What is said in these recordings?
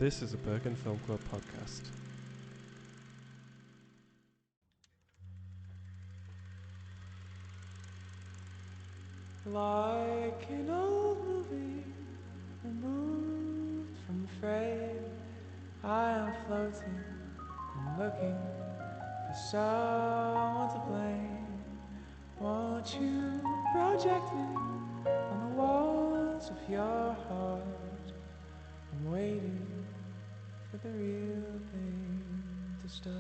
This is a Bergen Film Club podcast. Like an old movie removed from the frame, I am floating and looking for someone to blame. Won't you project me on the walls of your heart? I'm waiting for the real thing to start.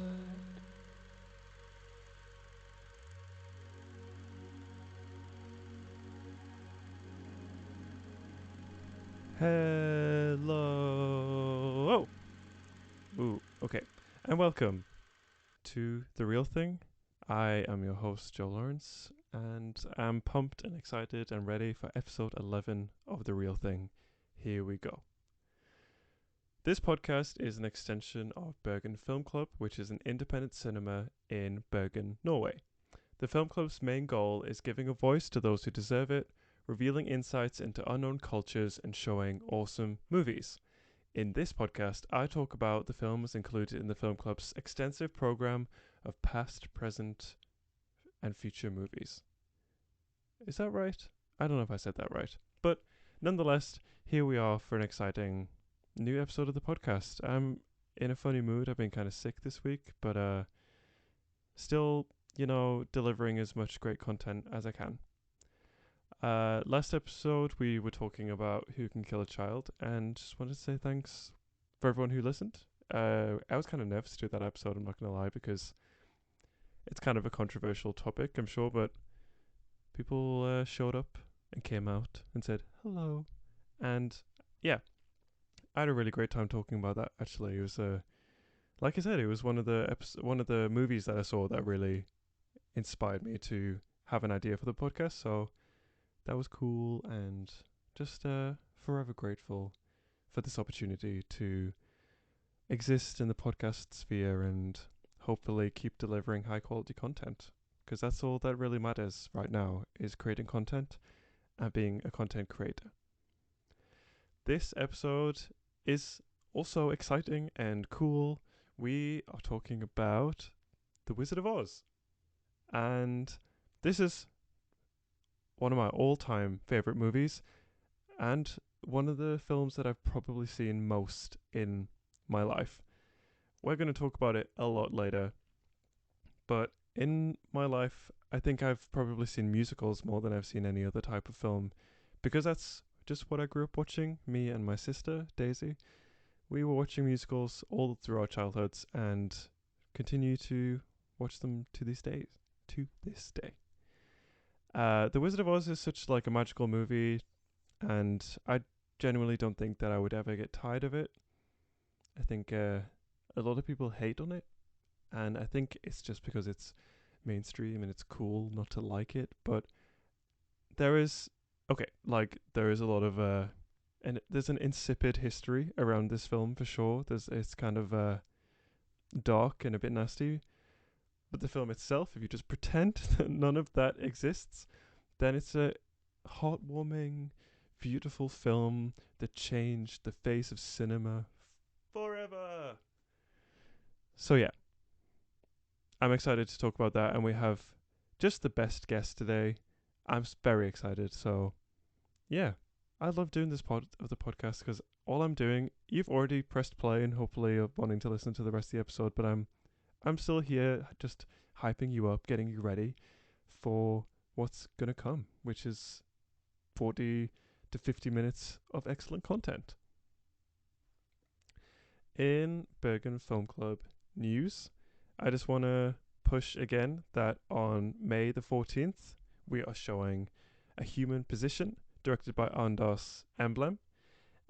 Hello. Okay. And welcome to The Real Thing. I am your host, Joe Lawrence, and I'm pumped and excited and ready for episode 11 of The Real Thing. Here we go. This podcast is an extension of Bergen Film Club, which is an independent cinema in Bergen, Norway. The film club's main goal is giving a voice to those who deserve it, revealing insights into unknown cultures and showing awesome movies. In this podcast, I talk about the films included in the film club's extensive program of past, present, and future movies. Is that right? I don't know if I said that right. But nonetheless, here we are for an exciting new episode of the podcast. I'm in a funny mood. I've been kind of sick this week, but still, delivering as much great content as I can. Last episode, we were talking about Who Can Kill a Child, and just wanted to say thanks for everyone who listened. I was kind of nervous to do that episode, I'm not going to lie, because it's kind of a controversial topic, I'm sure, but people showed up and came out and said hello. And yeah, I had a really great time talking about that, actually. It was, like I said, it was one of the movies that I saw that really inspired me to have an idea for the podcast, so that was cool, and just forever grateful for this opportunity to exist in the podcast sphere and hopefully keep delivering high quality content, because that's all that really matters right now, is creating content and being a content creator. This episode is also exciting and cool. We are talking about The Wizard of Oz, and this is one of my all-time favorite movies, and one of the films that I've probably seen most in my life. We're going to talk about it a lot later, but in my life, I think I've probably seen musicals more than I've seen any other type of film, because that's just what I grew up watching. Me and my sister, Daisy, we were watching musicals all through our childhoods and continue to watch them to this day. The Wizard of Oz is such like a magical movie, and I genuinely don't think that I would ever get tired of it. I think a lot of people hate on it, and I think it's just because it's mainstream and it's cool not to like it. But there is there is a lot of and there's an insipid history around this film for sure. It's kind of dark and a bit nasty. But the film itself, if you just pretend that none of that exists, then it's a heartwarming, beautiful film that changed the face of cinema forever. So yeah, I'm excited to talk about that, and we have just the best guest today. I'm very excited. So yeah, I love doing this part of the podcast because all I'm doing, you've already pressed play and hopefully you're wanting to listen to the rest of the episode, but I'm still here just hyping you up, getting you ready for what's going to come, which is 40 to 50 minutes of excellent content. In Bergen Film Club news, I just want to push again that on May the 14th, we are showing A Human Position, directed by Anders Emblem,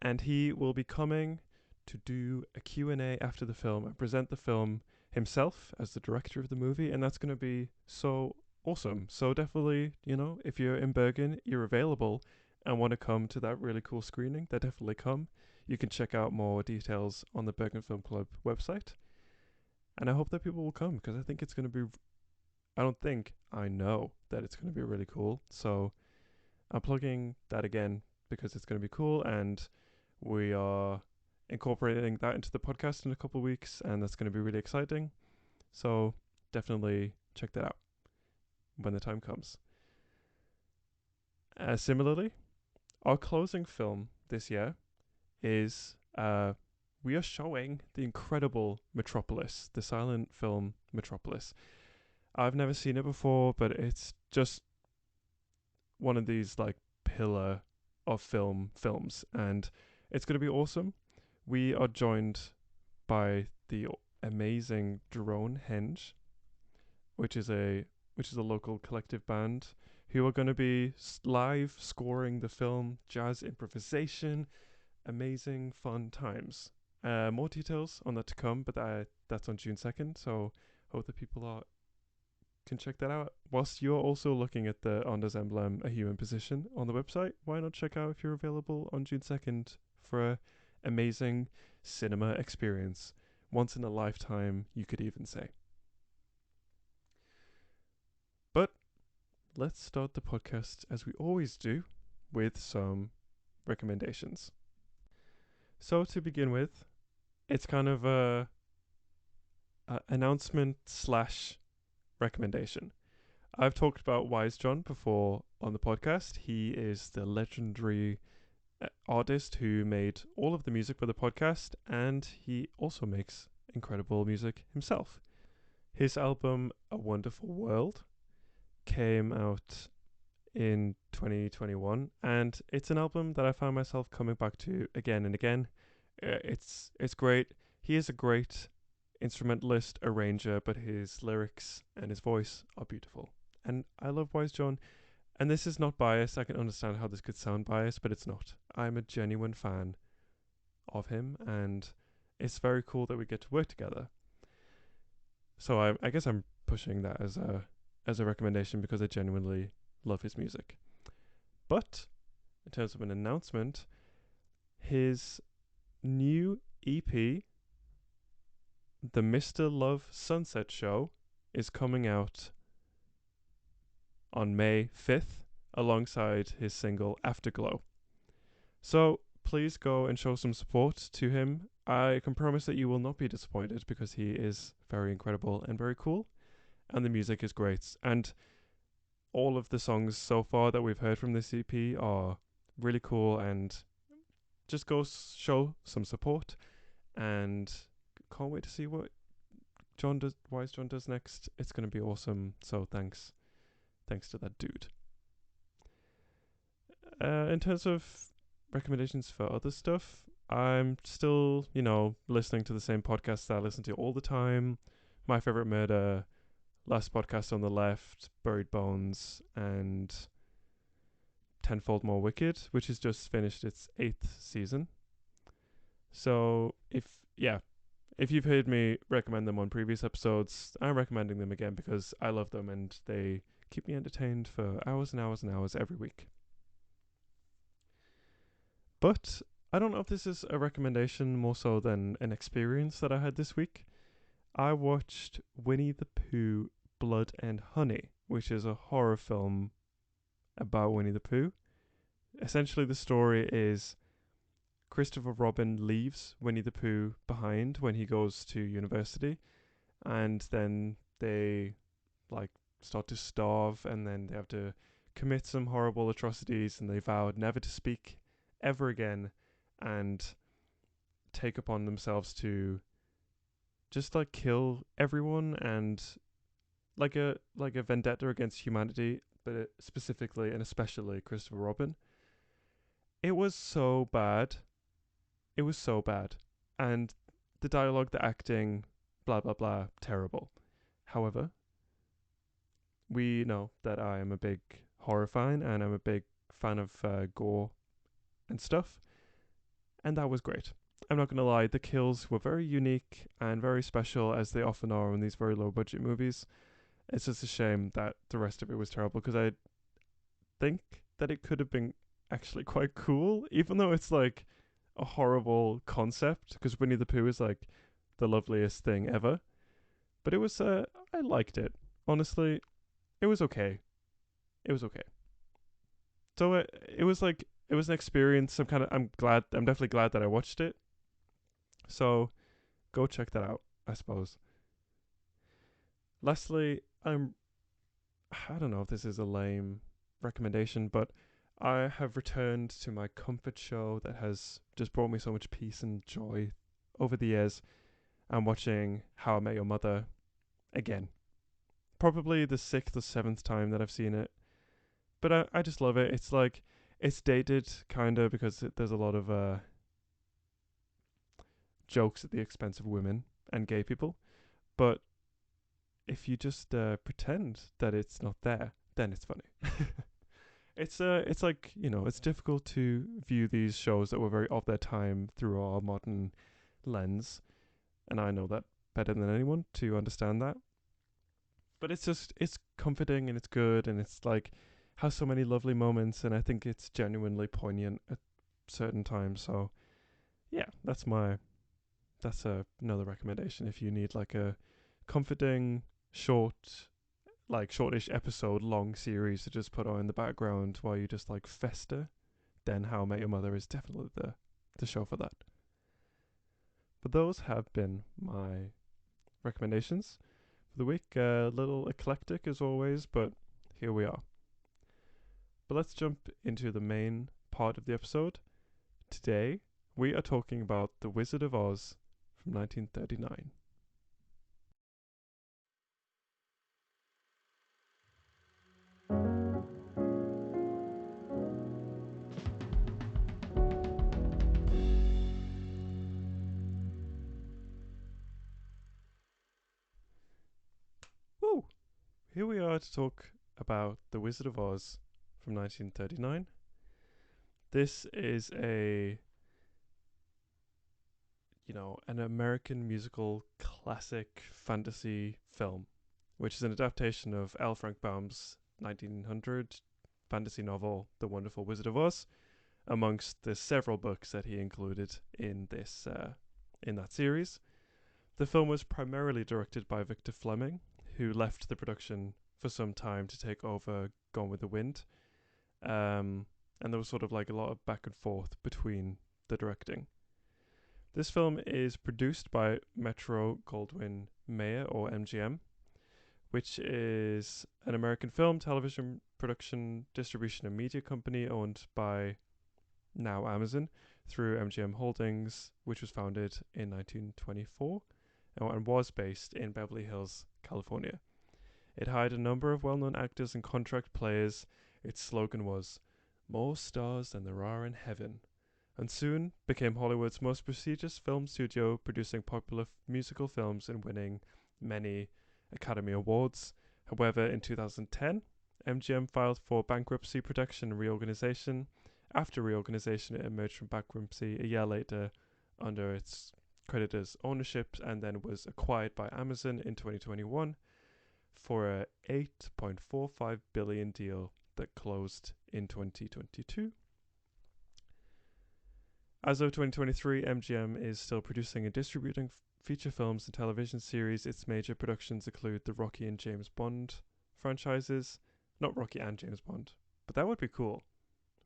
and he will be coming to do a Q&A after the film and present the film himself as the director of the movie, and that's going to be so awesome. So definitely, if you're in Bergen, you're available and want to come to that really cool screening, then definitely come. You can check out more details on the Bergen Film Club website, and I hope that people will come, because I think it's going to be, I know that it's going to be really cool. So I'm plugging that again because it's going to be cool, and we are incorporating that into the podcast in a couple of weeks, and that's going to be really exciting. So definitely check that out when the time comes. Similarly, our closing film this year is we are showing the incredible Metropolis, the silent film Metropolis. I've never seen it before, but it's just one of these like pillar of films, and it's going to be awesome. We are joined by the amazing Drone Henge, which is a local collective band who are going to be live scoring the film, jazz improvisation, amazing fun times. More details on that to come, but that's on June 2nd, so hope that people can check that out. Whilst you're also looking at the Ondas emblem, a human position on the website, why not check out if you're available on June 2nd for an amazing cinema experience. Once in a lifetime, you could even say. But let's start the podcast as we always do with some recommendations. So to begin with, it's kind of a announcement slash recommendation. I've talked about Wise John before on the podcast. He is the legendary artist who made all of the music for the podcast, and he also makes incredible music himself. His album A Wonderful World came out in 2021, and it's an album that I found myself coming back to again and again. It's great. He is a great instrumentalist, arranger, but his lyrics and his voice are beautiful. And I love Wise John. And this is not biased. I can understand how this could sound biased, but it's not. I'm a genuine fan of him, and it's very cool that we get to work together. So I guess I'm pushing that as a recommendation because I genuinely love his music. But in terms of an announcement, his new EP, the Mr. Love Sunset Show, is coming out on May 5th alongside his single Afterglow. So please go and show some support to him. I can promise that you will not be disappointed because he is very incredible and very cool, and the music is great. And all of the songs so far that we've heard from this EP are really cool, and just go show some support, and can't wait to see what Wise John does next. It's going to be awesome. So thanks to that dude. In terms of recommendations for other stuff, I'm still, listening to the same podcasts that I listen to all the time. My Favorite Murder, Last Podcast on the Left, Buried Bones, and Tenfold More Wicked, which has just finished its 8th season. So if you've heard me recommend them on previous episodes, I'm recommending them again because I love them and they keep me entertained for hours and hours and hours every week. But I don't know if this is a recommendation more so than an experience that I had this week. I watched Winnie the Pooh, Blood and Honey, which is a horror film about Winnie the Pooh. Essentially, the story is Christopher Robin leaves Winnie the Pooh behind when he goes to university, and then they start to starve, and then they have to commit some horrible atrocities, and they vowed never to speak ever again, and take upon themselves to just kill everyone, and like a vendetta against humanity, but specifically and especially Christopher Robin. It was so bad. It was so bad. And the dialogue, the acting, blah, blah, blah, terrible. However, we know that I am a big horror fan and I'm a big fan of gore and stuff. And that was great. I'm not going to lie, the kills were very unique and very special, as they often are in these very low budget movies. It's just a shame that the rest of it was terrible, because I think that it could have been actually quite cool, even though it's a horrible concept, because Winnie the Pooh is the loveliest thing ever. But it was, I liked it. Honestly, it was okay. It was okay. So it was an experience. I'm definitely glad that I watched it. So go check that out, I suppose. Lastly, I don't know if this is a lame recommendation, but I have returned to my comfort show that has just brought me so much peace and joy over the years. I'm watching How I Met Your Mother again. Probably the sixth or seventh time that I've seen it. But I just love it. It's like, it's dated, kind of, because there's a lot of jokes at the expense of women and gay people. But if you just pretend that it's not there, then it's funny. It's like, it's difficult to view these shows that were very of their time through our modern lens, and I know that better than anyone to understand that. But it's comforting and it's good and it's like has so many lovely moments, and I think it's genuinely poignant at certain times. So yeah, that's another recommendation if you need like a comforting short like shortish episode long series to just put on in the background while you just like fester, then How I Met Your Mother is definitely the show for that. But those have been my recommendations for the week. A little eclectic as always, but here we are. But let's jump into the main part of the episode. Today, we are talking about The Wizard of Oz from 1939. Woo! Here we are to talk about The Wizard of Oz from 1939. This is an American musical classic fantasy film, which is an adaptation of L. Frank Baum's 1900 fantasy novel, The Wonderful Wizard of Oz, amongst the several books that he included in that series. The film was primarily directed by Victor Fleming, who left the production for some time to take over Gone with the Wind. And there was sort of like a lot of back and forth between the directing. This film is produced by Metro Goldwyn Mayer, or MGM, which is an American film, television production, distribution, and media company owned by now Amazon through MGM Holdings, which was founded in 1924 and was based in Beverly Hills, California. It hired a number of well known actors and contract players. Its slogan was, "More stars than there are in heaven," and soon became Hollywood's most prestigious film studio, producing popular musical films and winning many Academy Awards. However, in 2010, MGM filed for bankruptcy protection and reorganization. After reorganization, it emerged from bankruptcy a year later under its creditors' ownership and then was acquired by Amazon in 2021 for a $8.45 billion deal that closed in 2022. As of 2023, MGM is still producing and distributing feature films and television series. Its major productions include the Rocky and James Bond franchises. Not Rocky and James Bond, but that would be cool.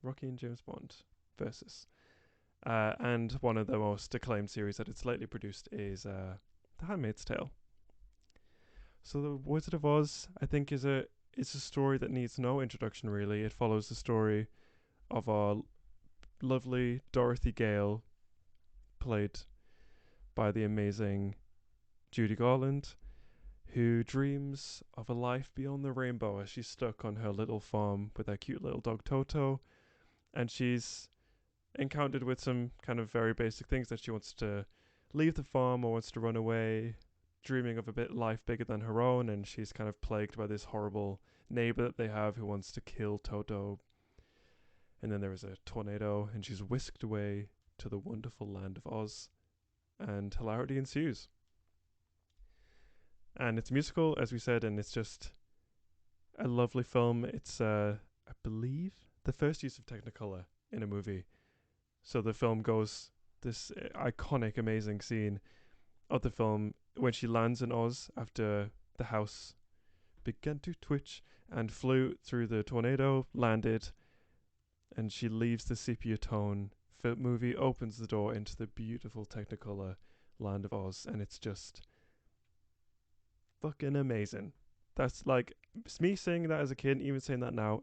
Rocky and James Bond versus. And one of the most acclaimed series that it's lately produced is The Handmaid's Tale. So The Wizard of Oz, I think, is a story that needs no introduction really. It follows the story of our lovely Dorothy Gale, played by the amazing Judy Garland, who dreams of a life beyond the rainbow as she's stuck on her little farm with her cute little dog Toto, and she's encountered with some kind of very basic things that she wants to leave the farm or wants to run away, dreaming of a bit life bigger than her own, and she's kind of plagued by this horrible neighbor that they have who wants to kill Toto. And then there is a tornado, and she's whisked away to the wonderful land of Oz, and hilarity ensues. And it's musical, as we said, and it's just a lovely film. It's, I believe, the first use of Technicolor in a movie. So the film goes this iconic, amazing scene of the film when she lands in Oz after the house began to twitch and flew through the tornado, landed, and she leaves the sepia tone. Movie opens the door into the beautiful Technicolor Land of Oz, and it's just fucking amazing. That's like me saying that as a kid, even saying that now.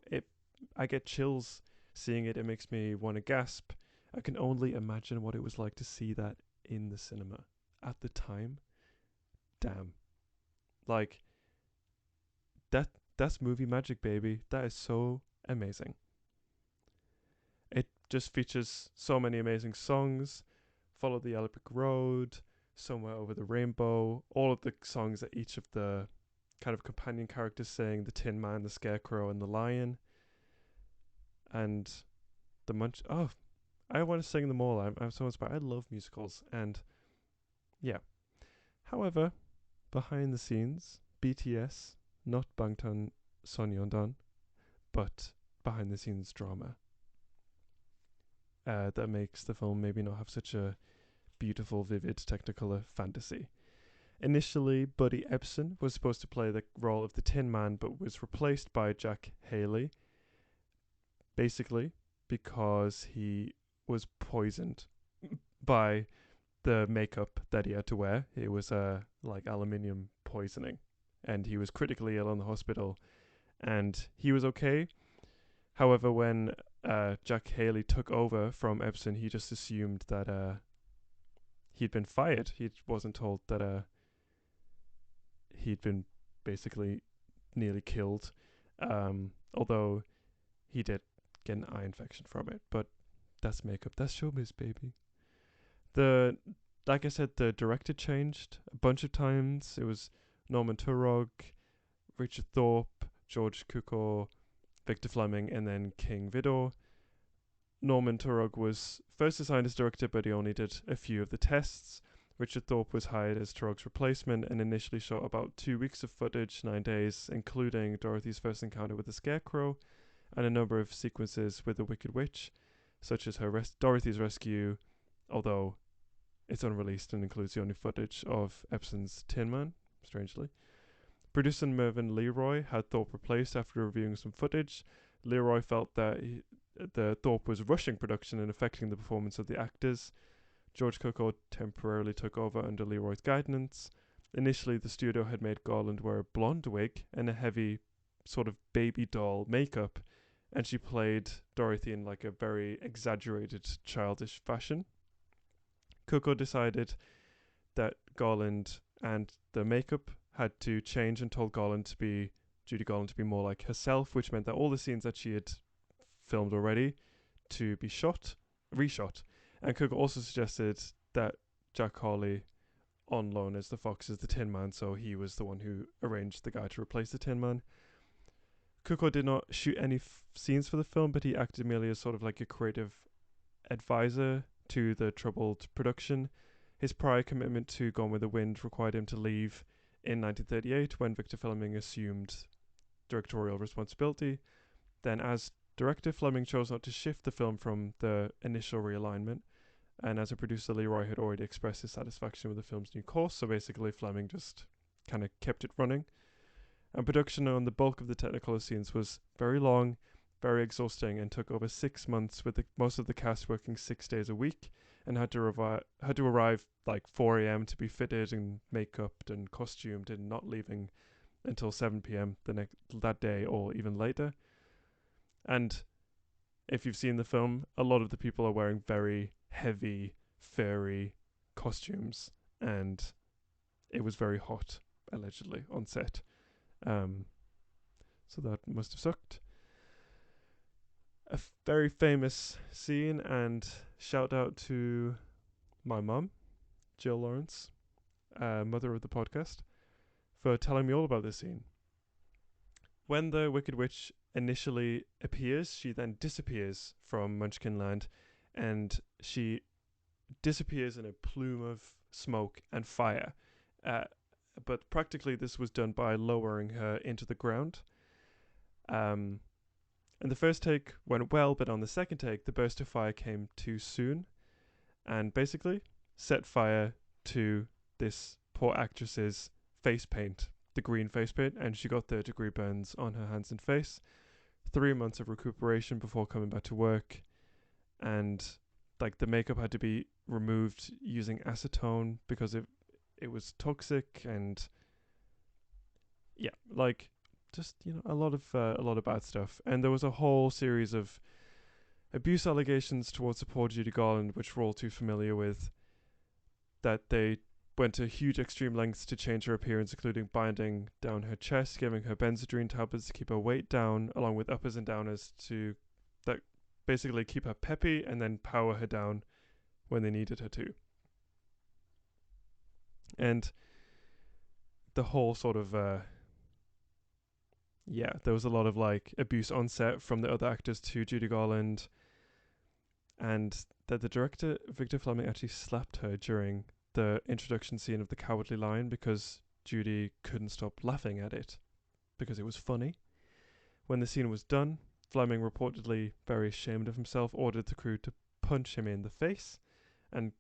I get chills seeing it. It makes me want to gasp. I can only imagine what it was like to see that in the cinema at the time. Damn, like that. That's movie magic, baby. That is so amazing. It just features so many amazing songs. Follow the Yellow Brick Road, Somewhere Over the Rainbow, all of the songs that each of the kind of companion characters sing, the Tin Man, the Scarecrow, and the Lion. And the Munch. Oh, I want to sing them all. I'm so inspired. I love musicals. And yeah. However, behind the scenes, BTS, not Bangtan Sonyeondan, but behind the scenes drama that makes the film maybe not have such a beautiful, vivid Technicolor fantasy. Initially, Buddy Ebsen was supposed to play the role of the Tin Man, but was replaced by Jack Haley, basically because he was poisoned by the makeup that he had to wear. It was like aluminium poisoning, and he was critically ill in the hospital, and he was okay. However, when Jack Haley took over from Epson, he just assumed that he'd been fired. He wasn't told that he'd been basically nearly killed. Although he did get an eye infection from it, but that's makeup. That's showbiz, baby. The Like I said, the director changed a bunch of times. It was Norman Turog, Richard Thorpe, George Cukor, Victor Fleming, and then King Vidor. Norman Turog was first assigned as director, but he only did a few of the tests. Richard Thorpe was hired as Turog's replacement and initially shot about 2 weeks of footage, 9 days, including Dorothy's first encounter with the Scarecrow and a number of sequences with the Wicked Witch, such as her Dorothy's rescue, although it's unreleased and includes the only footage of Epson's Tin Man, strangely. Producer Mervyn Leroy had Thorpe replaced after reviewing some footage. Leroy felt that the Thorpe was rushing production and affecting the performance of the actors. George Cukor temporarily took over under Leroy's guidance. Initially, the studio had made Garland wear a blonde wig and a heavy sort of baby doll makeup, and she played Dorothy in like a very exaggerated, childish fashion. Cukor decided that Garland and the makeup had to change and told Judy Garland to be more like herself, which meant that all the scenes that she had filmed already to be reshot. And Cukor also suggested that Jack Harley, on loan as the Fox, is the Tin Man, so he was the one who arranged the guy to replace the Tin Man. Cukor did not shoot any scenes for the film, but he acted merely as sort of like a creative advisor to the troubled production. His prior commitment to Gone with the Wind required him to leave in 1938 when Victor Fleming assumed directorial responsibility. Then, as director, Fleming chose not to shift the film from the initial realignment, and as a producer, Leroy had already expressed his satisfaction with the film's new course, so basically Fleming just kind of kept it running. And production on the bulk of the Technicolor scenes was very long, very exhausting, and took over 6 months, with most of the cast working 6 days a week, and had to arrive like 4 a.m. to be fitted and make-upped and costumed, and not leaving until 7 p.m. that day or even later. And if you've seen the film, a lot of the people are wearing very heavy, furry costumes, and it was very hot, allegedly, on set. So that must have sucked. A very famous scene, and shout out to my mum, Jill Lawrence, mother of the podcast, for telling me all about this scene. When the Wicked Witch initially appears, she then disappears from Munchkinland, and she disappears in a plume of smoke and fire. But practically this was done by lowering her into the ground. And the first take went well, but on the second take, the burst of fire came too soon and basically set fire to this poor actress's face paint, the green face paint, and she got third-degree burns on her hands and face. 3 months of recuperation before coming back to work, and like the makeup had to be removed using acetone because it was toxic, and yeah, like just a lot of bad stuff. And there was a whole series of abuse allegations towards the poor Judy Garland, which we're all too familiar with. That they went to huge extreme lengths to change her appearance, including binding down her chest, giving her Benzedrine tablets to keep her weight down, along with uppers and downers to that basically keep her peppy and then power her down when they needed her to. And the whole sort of there was a lot of like abuse on set from the other actors to Judy Garland, and that the director Victor Fleming actually slapped her during the introduction scene of the Cowardly Lion because Judy couldn't stop laughing at it because it was funny. When the scene was done, Fleming, reportedly very ashamed of himself, ordered the crew to punch him in the face, and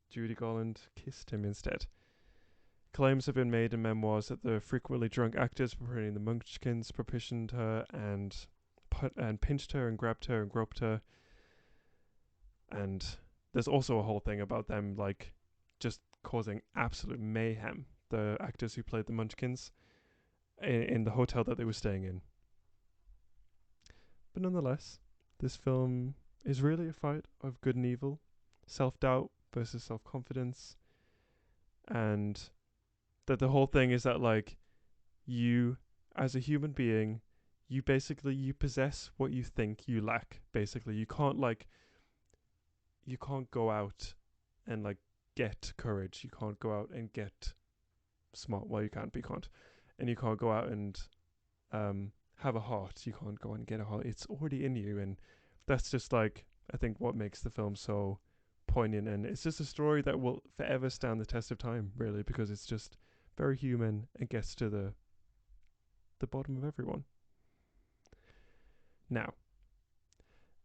Judy Garland kissed him instead. Claims have been made in memoirs that the frequently drunk actors portraying the Munchkins propositioned her and pinched her and grabbed her and groped her. And there's also a whole thing about them like just causing absolute mayhem, the actors who played the Munchkins, in the hotel that they were staying in. But nonetheless, this film is really a fight of good and evil, self-doubt versus self-confidence, and that the whole thing is that like you as a human being, you possess what you think you lack. Basically, you can't go out and like get courage. You can't go out and get smart. Well, you can't, but you can't. And you can't go out and have a heart. You can't go and get a heart. It's already in you, and that's just like I think what makes the film so poignant. And it's just a story that will forever stand the test of time, really, because it's just very human and gets to the bottom of everyone. Now,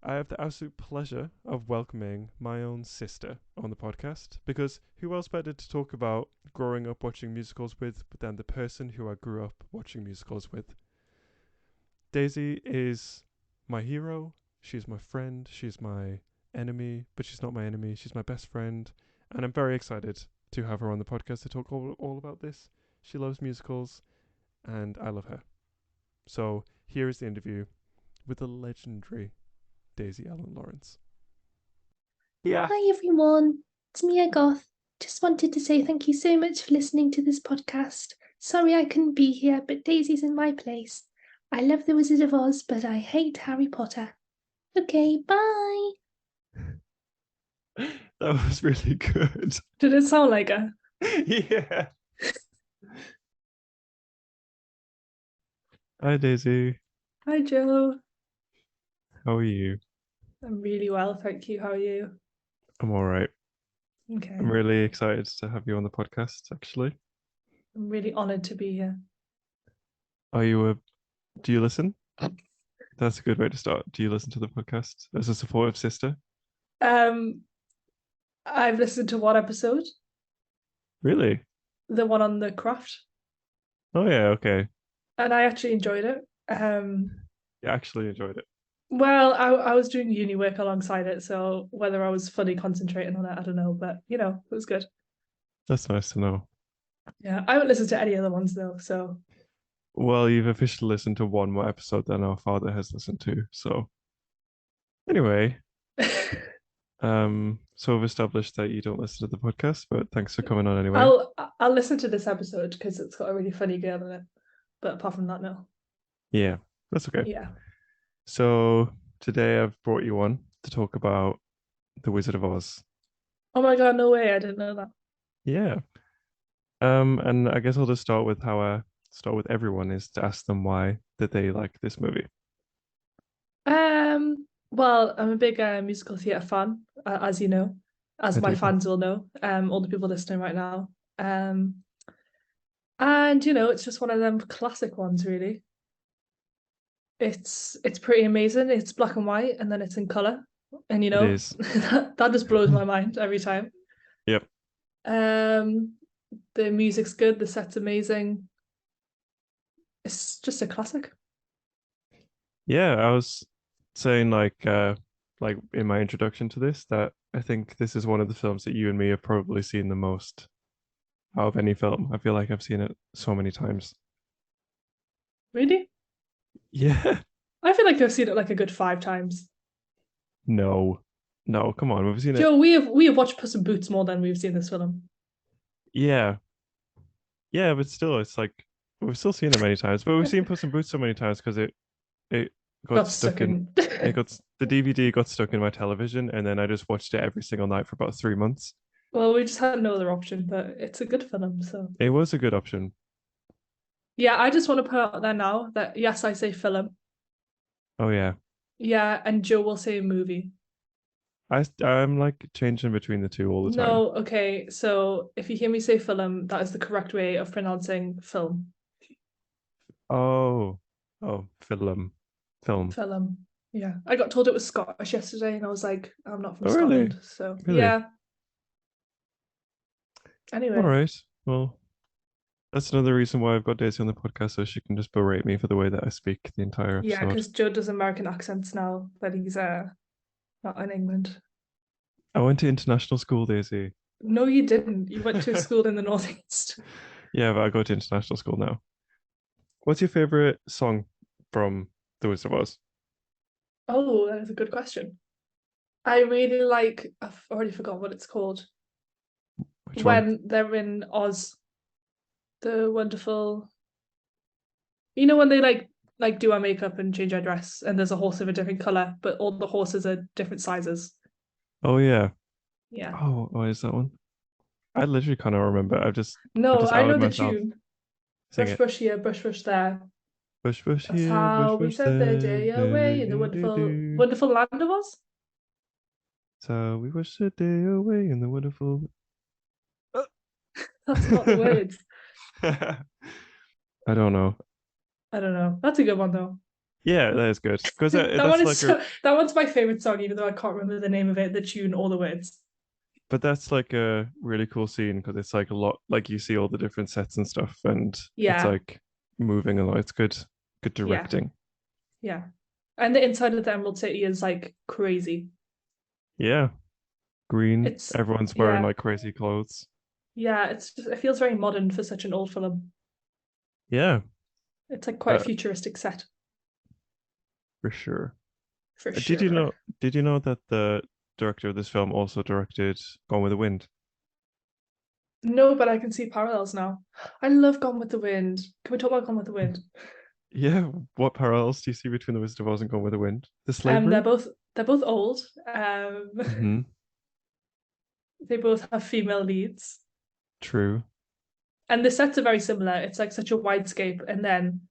I have the absolute pleasure of welcoming my own sister on the podcast, because who else better to talk about growing up watching musicals with than the person who I grew up watching musicals with? Daisy is my hero. She's my friend. She's my enemy, but she's not my enemy. She's my best friend. And I'm very excited to have her on the podcast to talk all about this. She loves musicals, and I love her. So here is the interview with the legendary Daisy Allen Lawrence. Yeah. Hi everyone, it's Mia Goth. Just wanted to say thank you so much for listening to this podcast. Sorry I couldn't be here, but Daisy's in my place. I love The Wizard of Oz, but I hate Harry Potter. Okay, bye. That was really good. Did it sound like her? Yeah. Hi, Daisy. Hi, Joe. How are you? I'm really well, thank you. How are you? I'm all right. Okay. I'm really excited to have you on the podcast, actually. I'm really honoured to be here. Do you listen? That's a good way to start. Do you listen to the podcast as a supportive sister? I've listened to one episode. Really? The one on the craft. Oh yeah, okay. And I actually enjoyed it. You actually enjoyed it? Well, I was doing uni work alongside it, so whether I was fully concentrating on it, I don't know, but it was good. That's nice to know. Yeah, I haven't listened to any other ones though, so. Well, you've officially listened to one more episode than our father has listened to, so. Anyway, so we've established that you don't listen to the podcast, but thanks for coming on anyway. I'll listen to this episode because it's got a really funny girl in it, but apart from that, no. Yeah, that's okay. Yeah. So today I've brought you on to talk about The Wizard of Oz. Oh my god, no way, I didn't know that. Yeah. And I guess I'll just start with how I start with everyone, is to ask them why did they like this movie. Well, I'm a big musical theatre fan, as you know, as my fans will know, all the people listening right now. And it's just one of them classic ones, really. It's pretty amazing. It's black and white, and then it's in colour, and It is. that just blows my mind every time. Yep. The music's good, the set's amazing. It's just a classic. Yeah, I was saying like like in my introduction to this, that I think this is one of the films that you and me have probably seen the most out of any film. I feel like I've seen it so many times. Really? Yeah. I feel like I've seen it like a good 5 times. No. No, come on. We've seen it. Joe, we have watched Puss in Boots more than we've seen this film. Yeah. Yeah, but still, it's like we've still seen it many times. But we've seen Puss in Boots so many times because it got Got stuck stuck in in. it got the DVD got stuck in my television, and then I just watched it every single night for about 3 months. Well, we just had no other option, but it's a good film. So It was a good option. yeah, I just want to put out there now that yes, I say film. Oh yeah. Yeah, and Joe will say movie. I'm like changing between the two all the time. No, okay. So if you hear me say film, that is the correct way of pronouncing film. Oh. Oh, film. Film. Film. Yeah. I got told it was Scottish yesterday, and I was like, I'm not from Oh really? Scotland. So Really? yeah. All Anyway. right. Well, that's another reason why I've got Daisy on the podcast so she can just berate me for the way that I speak the entire Yeah, episode. because Joe does American accents now that he's not in England. I went to international school, Daisy. No, you didn't. You went to a school in the Northeast. Yeah, but I go to international school now. What's your favorite song from The Wizard of Oz? Oh, that is a good question. I really like, I've already forgotten what it's called. Which one? When they're in Oz, the wonderful, when they like do our makeup and change our dress, and there's a horse of a different color, but all the horses are different sizes. Oh yeah. Yeah. Oh, what is that one? I literally can't remember. I No, just I outed know the myself. tune. Sing Brush, it. brush here, brush, brush there. Bush bush That's here, bush how we bush spent the there. day Do, away in the do, do, wonderful, do. wonderful land of Oz. So we wish the day away in the wonderful. That's not the words. I don't know. I don't know. That's a good one though. Yeah, that is good because That one that's is like a that one's my favorite song, even though I can't remember the name of it, the tune, or the words. but that's like a really cool scene because it's like a lot like you see all the different sets and stuff and it's Yeah, like moving a lot. It's good yeah, directing. yeah. And the inside of the Emerald City is like crazy. Yeah, green. It's Everyone's wearing yeah, like crazy clothes. yeah. It feels very modern for such an old film. Yeah, It's like quite a uh, futuristic set for sure. for Did you know? sure. Did you know that the director of this film also directed Gone with the Wind? No, but I can see parallels now. I love Gone with the Wind. Can we talk about Gone with the Wind? Yeah, what parallels do you see between The Wizard of Oz and Gone with the Wind? The They're slavery? both old. Mm-hmm. They both have female leads, True. and the sets are very similar. It's like such a widescape, and then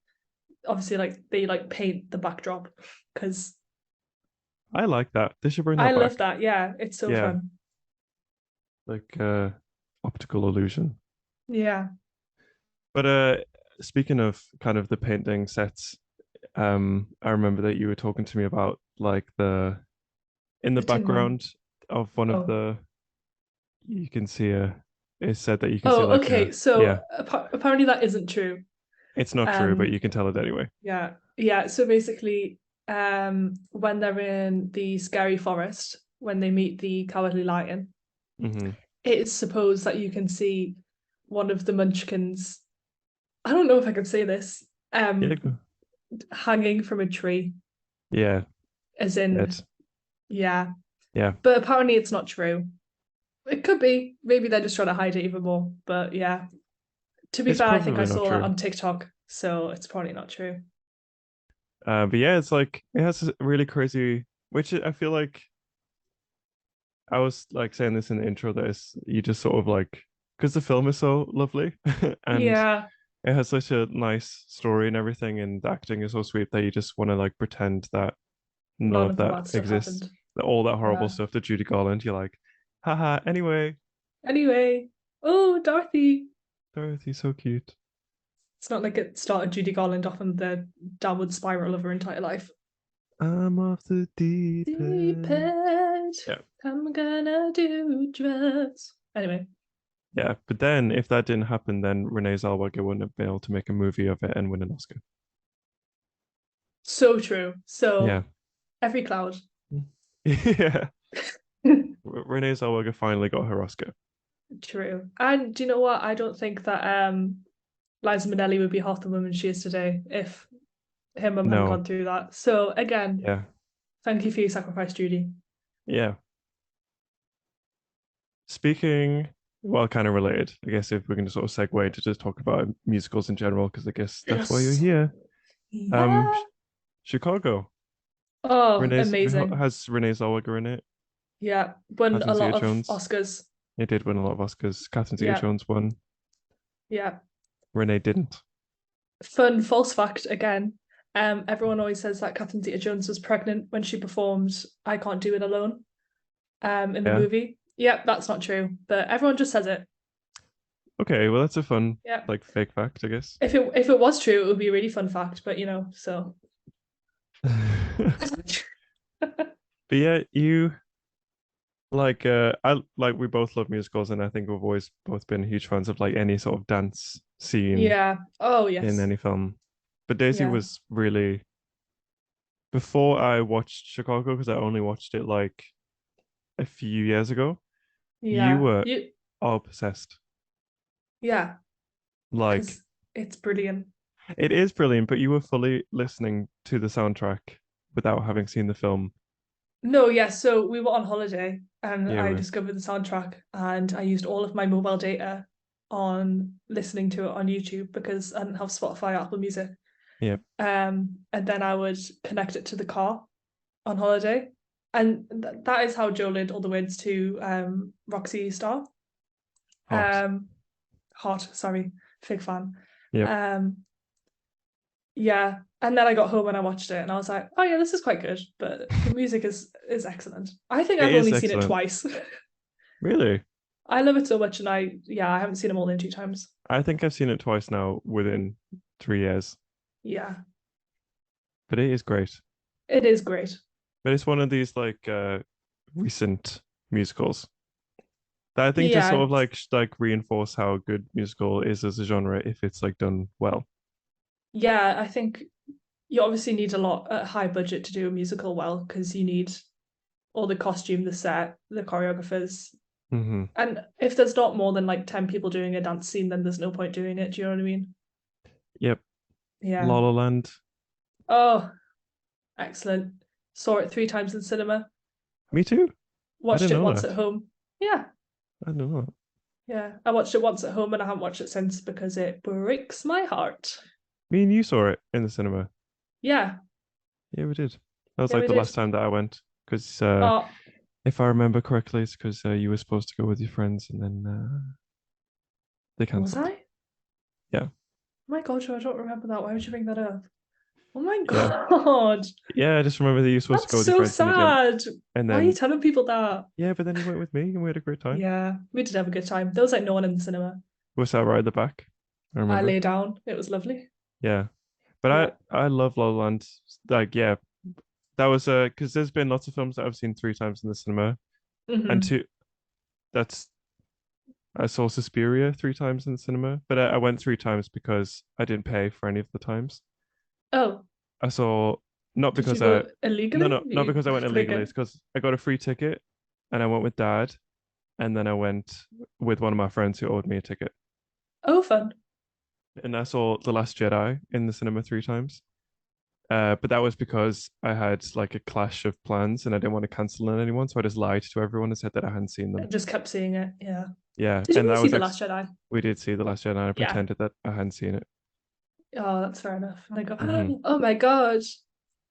obviously like they like paint the backdrop because I like that. They should bring I that love back. that. Yeah, it's so Yeah, fun. like optical illusion. Yeah. But speaking of kind of the painting sets, I remember that you were talking to me about like the in the The Tin Man. background of one of Oh. the you can see a it said that you can see Oh, like a okay. So yeah, apparently that isn't true. it's not true, but Um, you can tell it anyway. yeah, yeah. So basically, when they're in the scary forest, when they meet the cowardly lion, Mm-hmm. it is supposed that you can see one of the munchkins. I don't know if I can say this. Yeah, Um, hanging from a tree, yeah, as in, Ed. yeah. Yeah. But apparently it's not true. It could be. Maybe they're just trying to hide it even more. But yeah. To be It's fair, I think I probably not saw that true. on TikTok, so it's probably not true. But yeah, it's like it has a really crazy, which I feel like I was like saying this in the intro that is you just sort of like because the film is so lovely and Yeah, it has such a nice story and everything, and the acting is so sweet that you just want to like pretend that none none of of the that bad stuff exists. happened. That all that horrible Yeah. stuff to Judy Garland, you're like, haha, anyway, Anyway, oh, Dorothy. Dorothy's so cute. It's not like it started Judy Garland off on the downward spiral of her entire life. I'm off the deep Deep end. end, Yeah. I'm gonna do drugs. Anyway, Yeah, but then if that didn't happen, then Renee Zellweger wouldn't have been able to make a movie of it and win an Oscar. so true. Yeah. So every cloud. Yeah. Renee Zellweger finally got her Oscar. True. And do you know what? I don't think that Liza Minnelli would be half the woman she is today if her mum hadn't No. gone through that. So again, Yeah. thank you for your sacrifice, Judy. Yeah. Speaking, well, kind of related, I guess if we can sort of segue to just talk about musicals in general, because I guess that's why you're Yes. here. Yeah. Chicago. Oh, Renee's amazing. has Renee Zellweger in it. Yeah. Won Catherine a lot of Zeta-Jones. Oscars. It did win a lot of Oscars. Catherine Yeah. Zeta-Jones won. Yeah. Renee didn't. Fun false fact again. Everyone always says that Catherine Zeta-Jones was pregnant when she performed I Can't Do It Alone in the Yeah. movie. Yep, that's not true, but everyone just says it. Okay, well that's a fun Yeah. like fake fact, I guess. If it was true, it would be a really fun fact, but so But yeah, you I like we both love musicals and I think we've always both been huge fans of like any sort of dance scene yeah. Oh in yes. any film. But Daisy Yeah. was really before I watched Chicago because I only watched it like a few years ago. You Yeah. were You all possessed. yeah, Like because it's brilliant. it is brilliant, but you were fully listening to the soundtrack without having seen the film. No, yeah, so we were on holiday and Yeah, I discovered the soundtrack and I used all of my mobile data on listening to it on YouTube because I didn't have Spotify or Apple Music. yeah, And then I would connect it to the car on holiday. And that is how Joe learned all the words to Roxy Star. hot. Hot, sorry, big fan. Yep. Um, yeah, and then I got home and I watched it and I was like, oh yeah, this is quite good, but the music is excellent. I think It I've is only seen it excellent. twice. Really? I love it so much, and I haven't seen them all in 2 times. I think I've seen it twice now within 3 years. Yeah, But it is great. it is great. But it's one of these like recent musicals that I think just sort Yeah, of like reinforce how good musical is as a genre if it's like done well. yeah. I think you obviously need a high budget to do a musical well because you need all the costume, the set, the choreographers, Hmm. and if there's not more than like 10 people doing a dance scene, then there's no point doing it. Do you know what I mean? Yep. Yeah. La La Land. Oh, excellent. Saw it 3 times in cinema. Me too. I Watched didn't it know once that. at home. Yeah, I didn't know that. yeah. I watched it once at home and I haven't watched it since because it breaks my heart. Me and you saw it in the cinema. Yeah, Yeah, we did. That was yeah, like we the did. last time that I went because Oh, if I remember correctly, it's because you were supposed to go with your friends and then they was cancelled. I? Yeah, Oh my God, Joe, I don't remember that. Why would you bring that up? Oh my yeah, God, yeah. I just remember that you were supposed to that's go with your so friends and you didn't. sad. And Why are you then telling people that? yeah, but then you went with me and we had a great time. Yeah, we did have a good time. There was like no one in the cinema. We sat right at the back. I I remember. lay down. It was lovely. Yeah, but Yeah. I love La La Land. Like yeah, that was because there's been lots of films that I've seen 3 times in the cinema, and Hmm. two that's I saw Suspiria 3 times in the cinema, but I went 3 times because I didn't pay for any of the times. Oh, I saw not did you because I go illegally? no, not because I went illegally. Breaking. It's because I got a free ticket and I went with dad, and then I went with one of my friends who owed me a ticket, Oh, fun. and I saw The Last Jedi in the cinema 3 times. But that was because I had like a clash of plans and I didn't want to cancel on anyone, so I just lied to everyone and said that I hadn't seen I them. just kept seeing it. Yeah. Yeah, Did you and really that see was The ex Last Jedi? we did see The Last Jedi, and I Yeah. pretended that I hadn't seen it. Oh, that's fair enough. And I go, Mhm. oh my God.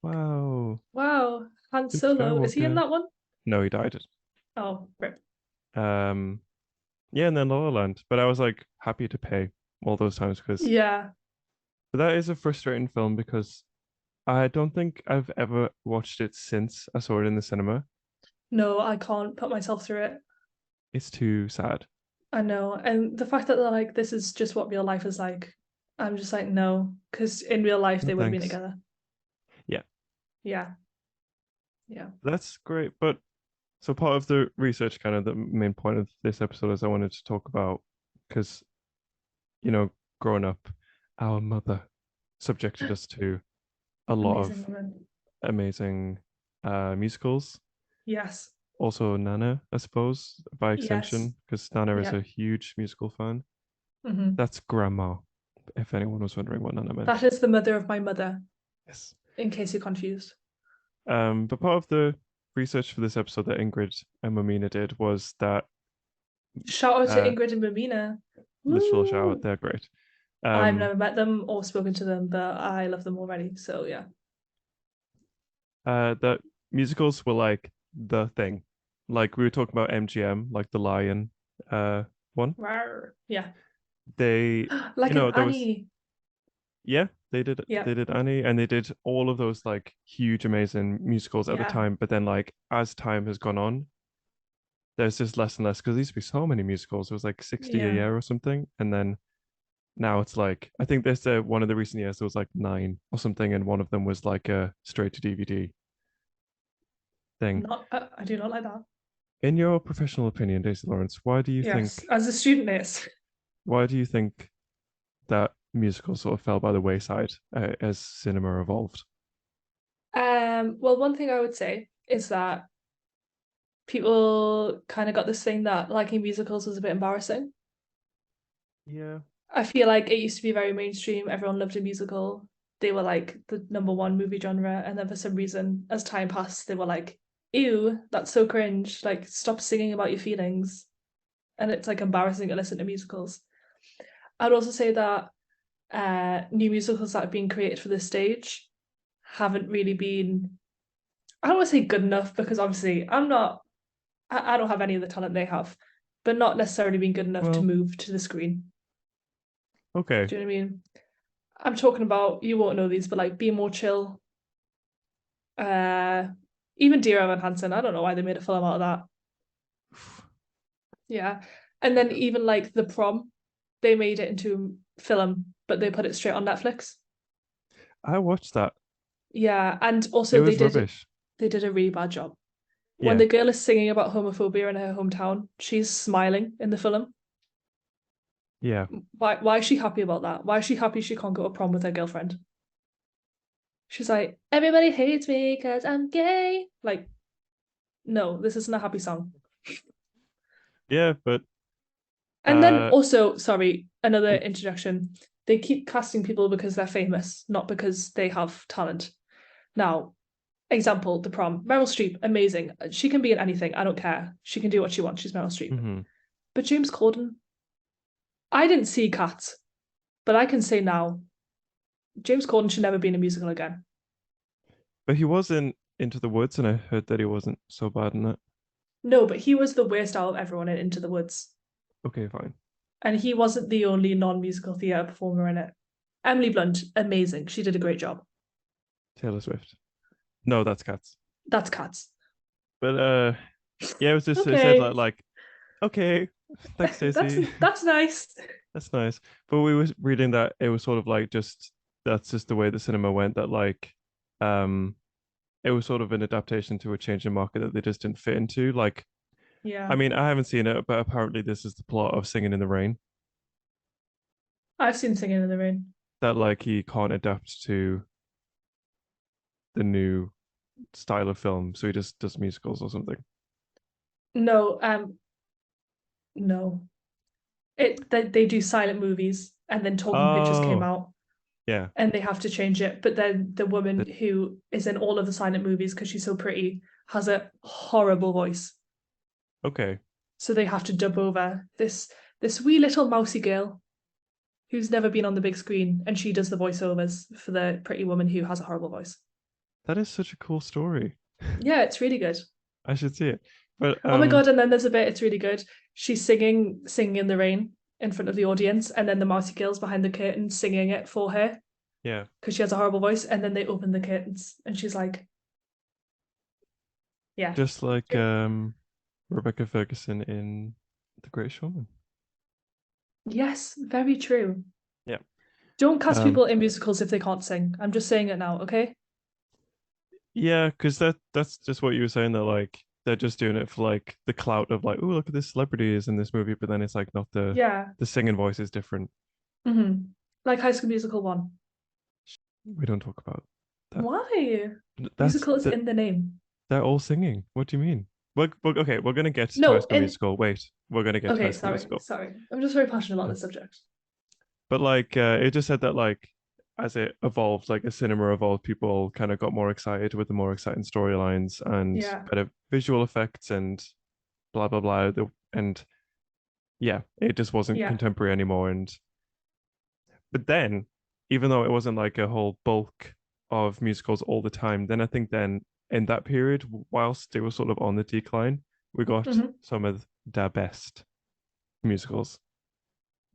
Wow, Wow. Han Luke Solo. Is he in Skywalker. that one? No, he died. Oh, rip. Um, yeah, and then La La Land. But I was like happy to pay all those times because Yeah. that is a frustrating film because I don't think I've ever watched it since I saw it in the cinema. No, I can't put myself through it. It's too sad. I know. And the fact that they're like, this is just what real life is like. I'm just like, no. Because in real life, No they would have been thanks. together. Yeah, Yeah. Yeah. that's great. But so part of the research, kind of the main point of this episode is I wanted to talk about because, you know, growing up, our mother subjected us to a lot Amazing of woman. amazing musicals. Yes. Also Nana, I suppose, by Yes. extension, because Nana is Yeah. a huge musical fan. hmm That's grandma, if anyone was wondering what Nana meant. That is the mother of my mother, Yes. in case you're confused. But part of the research for this episode that Ingrid and Mamina did was that Shout out to uh, Ingrid and Mamina. literal shout out, Woo! they're great. I've never met them or spoken to them, but I love them already. So yeah. That musicals were like the thing. Like we were talking about MGM, like the Lion one. Rawr. Yeah. They, Like an there was, Annie. yeah, Yeah. they did Annie, and they did all of those like huge amazing musicals at the Yeah. time, but then like as time has gone on, there's just less and less because there used to be so many musicals. It was like 60 a Yeah. year or something, and then now it's like I think there's one of the recent years there was like 9 or something, and one of them was like a straight to DVD thing. Not I do not like that. In your professional opinion, Daisy Lawrence, Yes. As a student is. why do you think that musicals sort of fell by the wayside as cinema evolved? Well, one thing I would say is that people kind of got this thing that liking musicals was a bit embarrassing. Yeah. I feel like it used to be very mainstream. Everyone loved a musical. They were like the number one movie genre. And then for some reason, as time passed, they were like, ew, that's so cringe. Like, stop singing about your feelings. And it's like embarrassing to listen to musicals. I'd also say that new musicals that have been created for this stage haven't really been, I don't want to say good enough because obviously I don't have any of the talent they have, but not necessarily been good enough to Well, move to the screen. okay. Do you know what I mean? I'm talking about, you won't know these, but like Be More Chill, uh, even Dear Evan Hansen. I don't know why they made a film out of that. Yeah. And then even like The Prom, they made it into a film, but they put it straight on Netflix. I watched that. Yeah, and It also was rubbish. they did a really bad job. When Yeah. the girl is singing about homophobia in her hometown, she's smiling in the film. Yeah. Why is she happy about that? Why is she happy she can't go to prom with her girlfriend? She's like, everybody hates me because I'm gay. Like, no, this isn't a happy song. Yeah, but And then uh also, sorry, another mm, introduction. They keep casting people because they're famous, not because they have talent. Now, example, The Prom. Meryl Streep, amazing. She can be in anything. I don't care. She can do what she wants. She's Meryl Streep. mhm. But James Corden, I didn't see Cats, but I can say now, James Corden should never be in a musical again. But he was in Into the Woods, and I heard that he wasn't so bad in it. No, but he was the worst out of everyone in Into the Woods. Okay, fine. And he wasn't the only non-musical theatre performer in it. Emily Blunt, amazing. She did a great job. Taylor Swift. No, that's Cats. That's Cats. But yeah, it was just it said Okay. like okay, thanks, that's Stacey. that's nice. That's nice. But we were reading that it was sort of like just that's just the way the cinema went. That like um it was sort of an adaptation to a changing market that they just didn't fit into. Like, Yeah. I mean, I haven't seen it, but apparently this is the plot of Singing in the Rain. I've seen Singing in the Rain. That like he can't adapt to the new style of film, so he just does musicals or something. No, no. They do silent movies and then Talking Pictures came Oh, out yeah. and they have to change it. But then the woman That who is in all of the silent movies because she's so pretty has a horrible voice. okay. So they have to dub over this wee little mousy girl who's never been on the big screen, and she does the voiceovers for the pretty woman who has a horrible voice. That is such a cool story. Yeah, it's really good. I should see it. But Oh my god, and then there's a bit, it's really good. She's singing in the rain in front of the audience, and then the mousy girl's behind the curtain singing it for her yeah, because she has a horrible voice, and then they open the curtains and she's like, yeah. just like Rebecca Ferguson in The Great Showman. Yes, very true. Yeah. Don't cast Um people in musicals if they can't sing. I'm just saying it now, okay? yeah, because that's just what you were saying, that like they're just doing it for like the clout of like, oh, look at this celebrity is in this movie, but then it's like not Yeah. the singing voice is different. Like High School Musical 1. We don't talk about that. Why? That's Musical is the in the name. They're all singing. What do you mean? Okay, we're gonna get to High No, School Musical. Wait, we're gonna get to High okay, School sorry, Musical. sorry. I'm just very passionate about this subject. But like, it just said that like, as it evolved, like as cinema evolved, people kind of got more excited with the more exciting storylines and Yeah, better visual effects and blah blah blah. And yeah, it just wasn't yeah. contemporary anymore. And but then, even though it wasn't like a whole bulk of musicals all the time, then I think then in that period, whilst they were sort of on the decline, we got Hmm. some of their best musicals.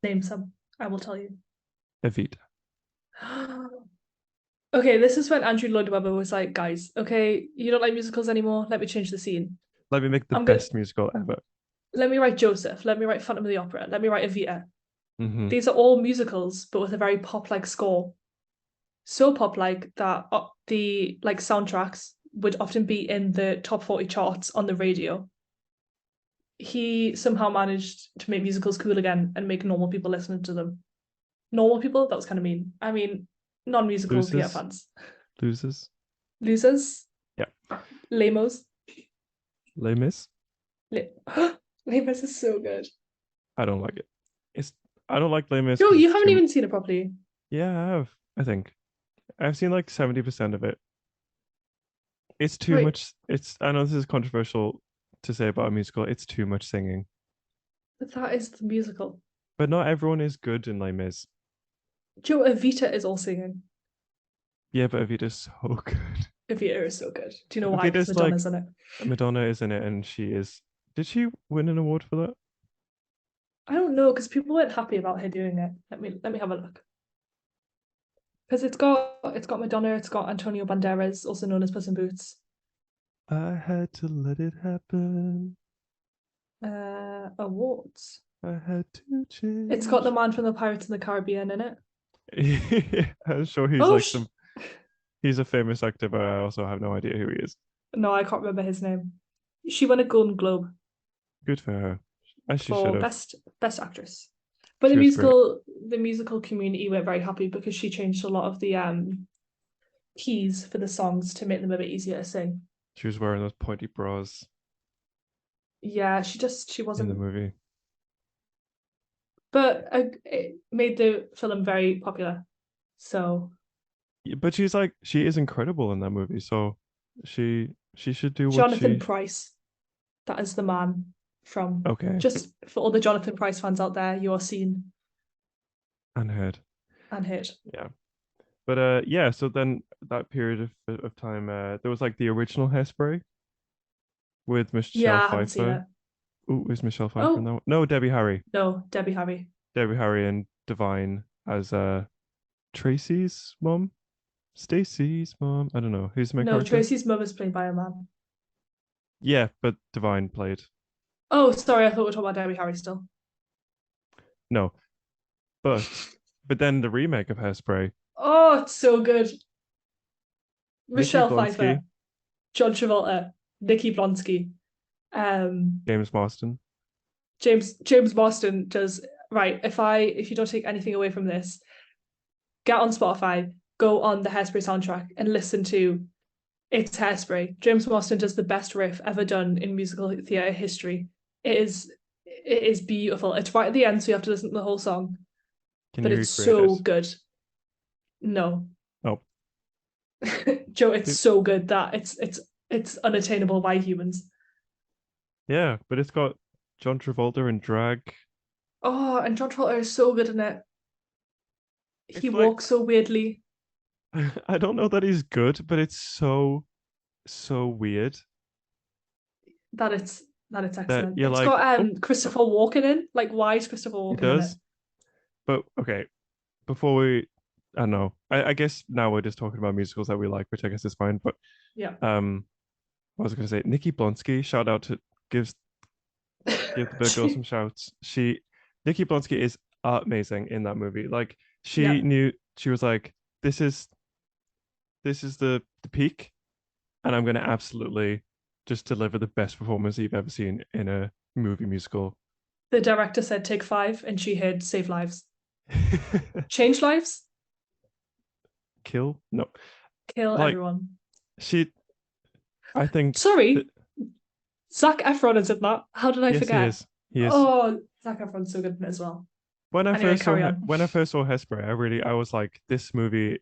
Name some. I will tell you. Evita. Okay, this is when Andrew Lloyd Webber was like, guys, okay, you don't like musicals anymore. Let me change the scene. Let me make the I'm good. best musical ever. Let me write Joseph. Let me write Phantom of the Opera. Let me write Evita. Mm-hmm. These are all musicals, but with a very pop-like score. So pop-like that the like soundtracks would often be in the top 40 charts on the radio. He somehow managed to make musicals cool again and make normal people listen to them. Normal people? That was kind of mean. I mean, non-musical theatre Losers. fans. Losers. Losers? Yeah. Lamos? Les Mis. Lamos is so good. I don't like it. It's I don't like Les Mis Joe, because you it's haven't too. even seen it properly. Yeah, I have. I think I've seen like 70% of it. It's too Right, much. It's I know this is controversial to say about a musical. It's too much singing, but that is the musical. but not everyone is good in Les Mis. Joe, Evita is all singing. Yeah, but Evita's so good. Evita is so good. Do you know why? Because Evita's like Madonna's in it. Madonna is in it, and she is. Did she win an award for that? I don't know because people weren't happy about her doing it. Let me have a look. Because it's got Madonna, it's got Antonio Banderas, also known as Puss in Boots. I had to let it happen. Awards. I had to It's got the change. man from the Pirates in the Caribbean in it. I'm sure he's Oh like some. He's a famous actor, but I also have no idea who he is. no, I can't remember his name. She won a Golden Globe Good for her. As she should for have. best actress. But She was great. the musical community weren't very happy because she changed a lot of the keys for the songs to make them a bit easier to sing. She was wearing those pointy bras Yeah, she in the wasn't. movie. But it made the film very popular. So Yeah, but she is incredible in that movie. So she should do what Jonathan she. Pryce, that is the man from. Okay, Just for all the Jonathan Pryce fans out there, you are seen and heard. and heard. Yeah, but yeah. So then that period of time, there was like the original Hairspray with Michelle Yeah, I haven't seen Pfeiffer. it. Oh, is Michelle Pfeiffer in that Oh one? No, Debbie Harry. no, Debbie Harry. Debbie Harry and Divine as Tracy's mom. Stacy's mom. I don't know. Who's the main No, character? Tracy's mum is played by a man. Yeah, but Divine played. Oh, sorry, I thought we were talking about Debbie Harry still. No, but but then the remake of Hairspray, Oh, it's so good. Nikki Michelle Blonsky, Pfeiffer, John Travolta, Nikki Blonsky, um, James Marsden. James Marsden does right. If you don't take anything away from this, get on Spotify, go on the Hairspray soundtrack, and listen to It's Hairspray. James Marsden does the best riff ever done in musical theatre history. It is beautiful. It's right at the end, so you have to listen to the whole song. Can But you it's recreate so it? good. No. Oh, Joe, it's so good that it's unattainable by humans. yeah, but it's got John Travolta in drag. Oh, and John Travolta is so good in it. He It's like walks so weirdly I don't know that he's good, but it's so weird that it's that excellent. you're It's like, got oh, Christopher Walken in. Like, why is Christopher he Walken in it? does. But okay, before we, I don't know. I guess now we're just talking about musicals that we like, which I guess is fine. But Yeah. what was I going to say? Nikki Blonsky, shout out to give the big girl some shouts. Nikki Blonsky is amazing in that movie. Like she Yeah. knew she was like, this is the peak, and I'm going to absolutely just deliver the best performance you've ever seen in a movie musical. The director said take 5, and she heard save lives, change lives, Kill? No. kill Like everyone. she I think. Sorry, Zac Efron is in that. How did I Yes, he forget? is. He is. Oh, Zac Efron's so good in it as well. Anyway, carry on. When I first saw Hairspray, I was like, this movie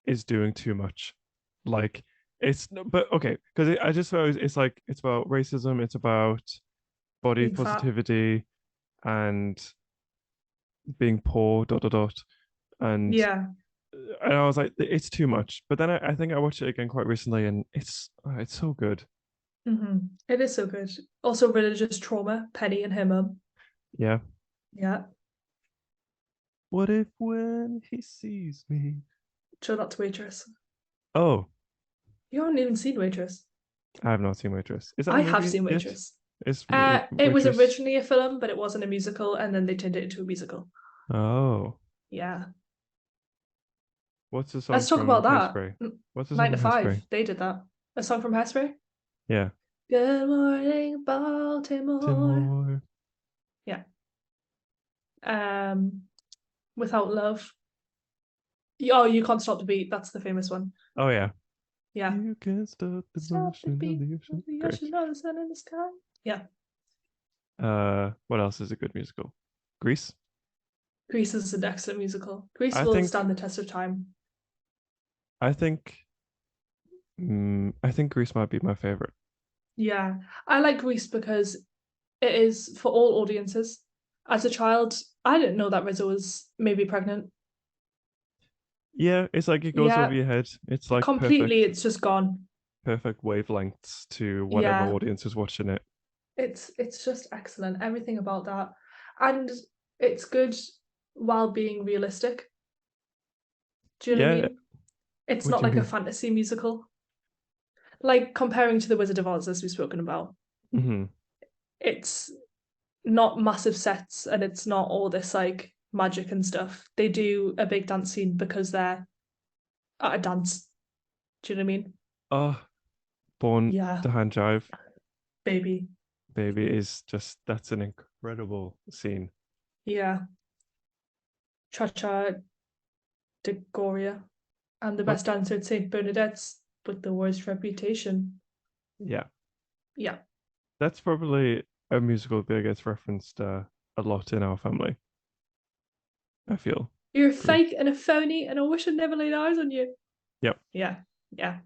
is doing too much. Like, but okay, because I just thought it's like it's about racism, it's about body Being fat. positivity, and being poor. Dot dot dot. And Yeah. I was like, it's too much. But then I think I watched it again quite recently, and it's so good. It is so good. Also, religious trauma, Penny and her mum. Yeah. Yeah. What if when he sees me? Show that to Waitress. Oh, You haven't even seen Waitress. I have not seen Waitress. Is that a I have movie seen yet? Waitress. Is It was Waitress? originally a film, but it wasn't a musical, and then they turned it into a musical. Oh, Yeah. what's the song Let's talk from about that. Hairspray? What's the song 9 to from 5. Hairspray? They did that. A song from Hairspray? Yeah, Good morning, Baltimore. Timor. Yeah. Without Love. Oh, You Can't Stop the Beat. That's the famous one. Oh yeah. Yeah. You can stop the Stop the motion beat of the of ocean. the Great. ocean, of the sun in the sky. Yeah. What else is a good musical? Grease. Grease is an excellent musical. Grease I will think. stand the test of time. I think. I think Grease might be my favorite. Yeah. I like Grease because it is for all audiences. As a child, I didn't know that Rizzo was maybe pregnant. Yeah, it's like it goes over Yeah. your head. It's like Completely, it's just gone. perfect wavelengths to whatever Yeah. audience is watching it. It's just excellent. Everything about that. And it's good while being realistic. Do you know what I Yeah. mean? It's What not do you like a mean? fantasy musical. Like comparing to The Wizard of Oz, as we've spoken about. Mm-hmm. It's not massive sets and it's not all this like magic and stuff. They do a big dance scene because they're at a dance. Do you know what I mean? Oh, Born Yeah, to Hand Jive, baby. baby, is just that's an incredible scene. Yeah. Cha Cha de Goria. And the What? best dancer at St. Bernadette's with the worst reputation. Yeah, Yeah. that's probably a musical that gets referenced a lot in our family. I feel. You're Pretty. fake and a phony and I wish I'd never laid eyes on you. Yep. Yeah. Yeah.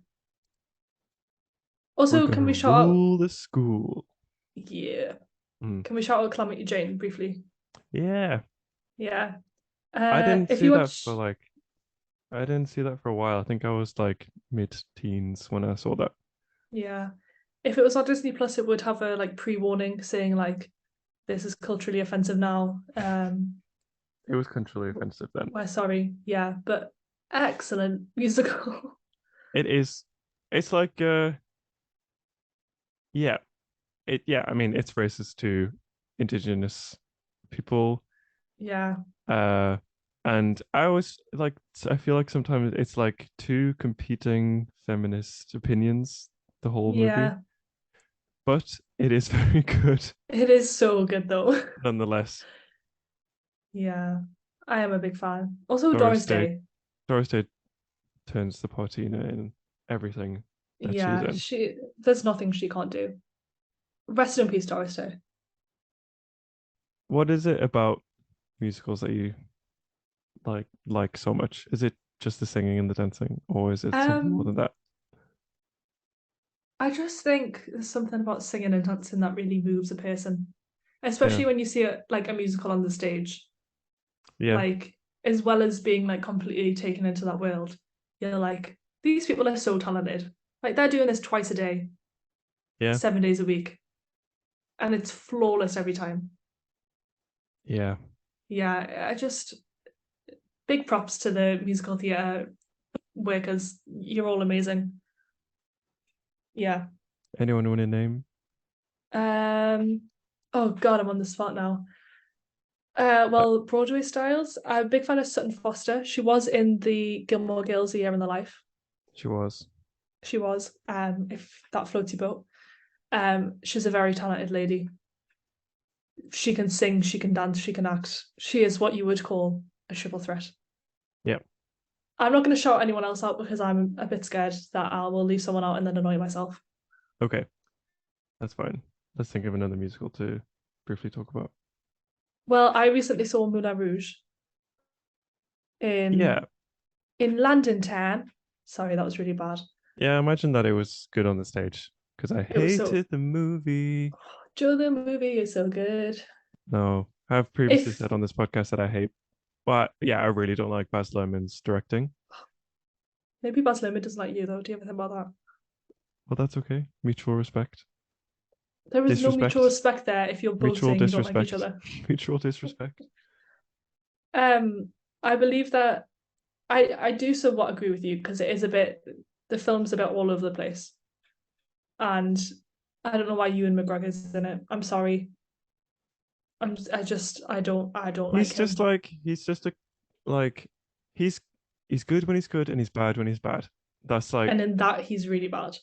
We're Also, can gonna we shout out rule the school. yeah. Mm. Can we shout out Calamity Jane briefly? Yeah, Yeah. I didn't If see you that for watch like. I didn't see that for a while. I think I was like mid-teens when I saw that. yeah. If it was on Disney Plus, it would have a like pre-warning saying like this is culturally offensive now. It was culturally offensive then. We're sorry. Yeah, but excellent musical. It is. It's like yeah. I mean it's racist to indigenous people. Yeah. Uh and I always like I feel like sometimes it's like two competing feminist opinions the whole movie. Yeah. But it is very good It is so good though. nonetheless. Yeah. I am a big fan. Also Doris Doris Day Day. Doris Day turns the Partina in everything that she's Yeah, in. there's nothing she can't do. Rest in peace, Doris Day. What is it about musicals that you like so much? Is it just the singing and the dancing, or is it something more than Um, that? I just think there's something about singing and dancing that really moves a person, Yeah, especially when you see it like a musical on the stage. yeah, Like, as well as being like completely taken into that world, you're like, these people are so talented. Like they're doing this twice a day, yeah, 7 days a week, and it's flawless every time. yeah. Yeah, I just big props to the musical theatre workers. You're all amazing. Yeah. Anyone want a name? Um. Oh God, I'm on the spot now. Uh, Well, Broadway styles. I'm a big fan of Sutton Foster. She was in the Gilmore Girls: A Year in the Life. she was. She was. If that floats your boat. She's a very talented lady. She can sing, she can dance, she can act. She is what you would call a triple threat. Yeah, I'm not going to shout anyone else out because I'm a bit scared that I will leave someone out and then annoy myself. Okay, that's fine. Let's think of another musical to briefly talk about. Well, I recently saw Moulin Rouge Yeah, in London Town. Sorry, that was really bad. yeah. I imagine that it was good on the stage because I It was so. hated the movie. Joe, the movie is so good. No, I've previously If said on this podcast that I hate, but yeah, I really don't like Baz Luhrmann's directing. maybe Baz Luhrmann doesn't like you though. Do you ever think about that? Well, that's okay. Mutual respect. There is no mutual Disrespect. respect there if you're both Mutual saying you don't like each disrespect. other. Mutual disrespect. I believe that I do somewhat agree with you because it is a bit the film's a bit all over the place, and I don't know why Ewan McGregor's in it. I'm sorry. I don't like He's just him, like he's just a like he's he's good when he's good and he's bad when he's bad. That's and like in that he's really bad.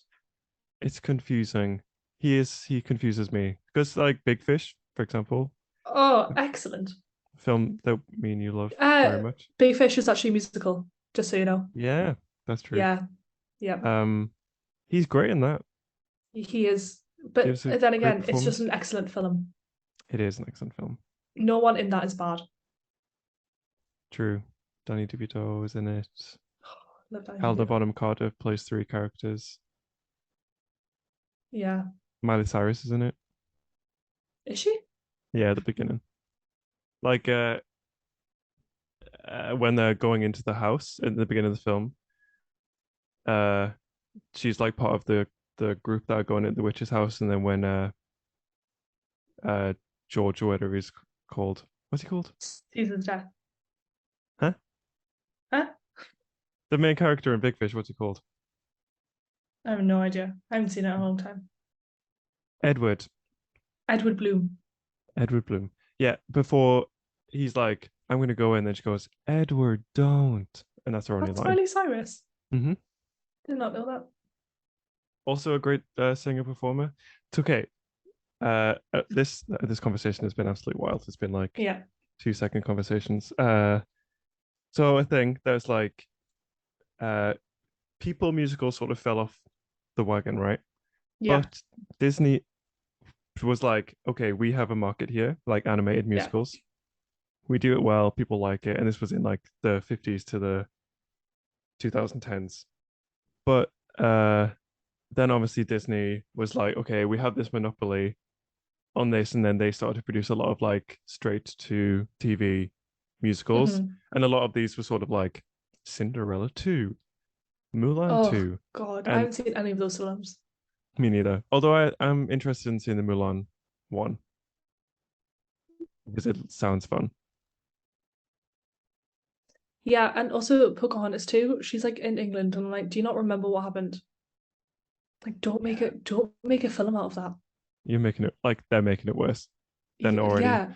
it's confusing. He confuses me because like Big Fish, for example, Oh, excellent. film that me and you love very Uh, much. Big Fish is actually a musical, just so you know. Yeah, that's true. Yeah, yeah, Um, he's great in that. he is. But Gives a then great again, it's just performance. an excellent film. It is an excellent film. No one in that is bad. True. Danny DeVito is in it. Love Danny Helena DeVito. Bonham Carter plays three characters. Yeah, Miley Cyrus is in it. is she? Yeah, at the beginning. Like when they're going into the house in the beginning of the film, uh she's like part of the group that are going into the witch's house, and then when uh George or whatever he's called. What's he called? Season's Death. Huh? Huh? The main character in Big Fish, what's he called? I have no idea. I haven't seen it in a long time. Edward. Edward Bloom. Edward Bloom. Yeah, before he's like, I'm gonna go in, then she goes, Edward, don't. And that's her only That's line. Miley Cyrus. Mm-hmm. Did not know that. Also a great singer performer. It's okay. This conversation has been absolutely wild. It's been like Yeah. 2 second conversations. So I think there's like uh people musicals sort of fell off the wagon, right? Yeah. But Disney was like, okay, we have a market here, like animated Yeah. musicals. We do it well, people like it, and this was in like the 50s to the 2010s. But then obviously Disney was like, okay, we have this monopoly on this, and then they started to produce a lot of like straight to TV musicals, Mhm. and a lot of these were sort of like Cinderella 2, Mulan Oh 2, God, I and haven't seen any of those films. me neither. Although I am interested in seeing the Mulan one because it sounds fun. Yeah, and also Pocahontas too. She's like in England, and I'm like, do you not remember what happened? Like, don't make a film out of that. You're making it like they're making it worse than already Yeah.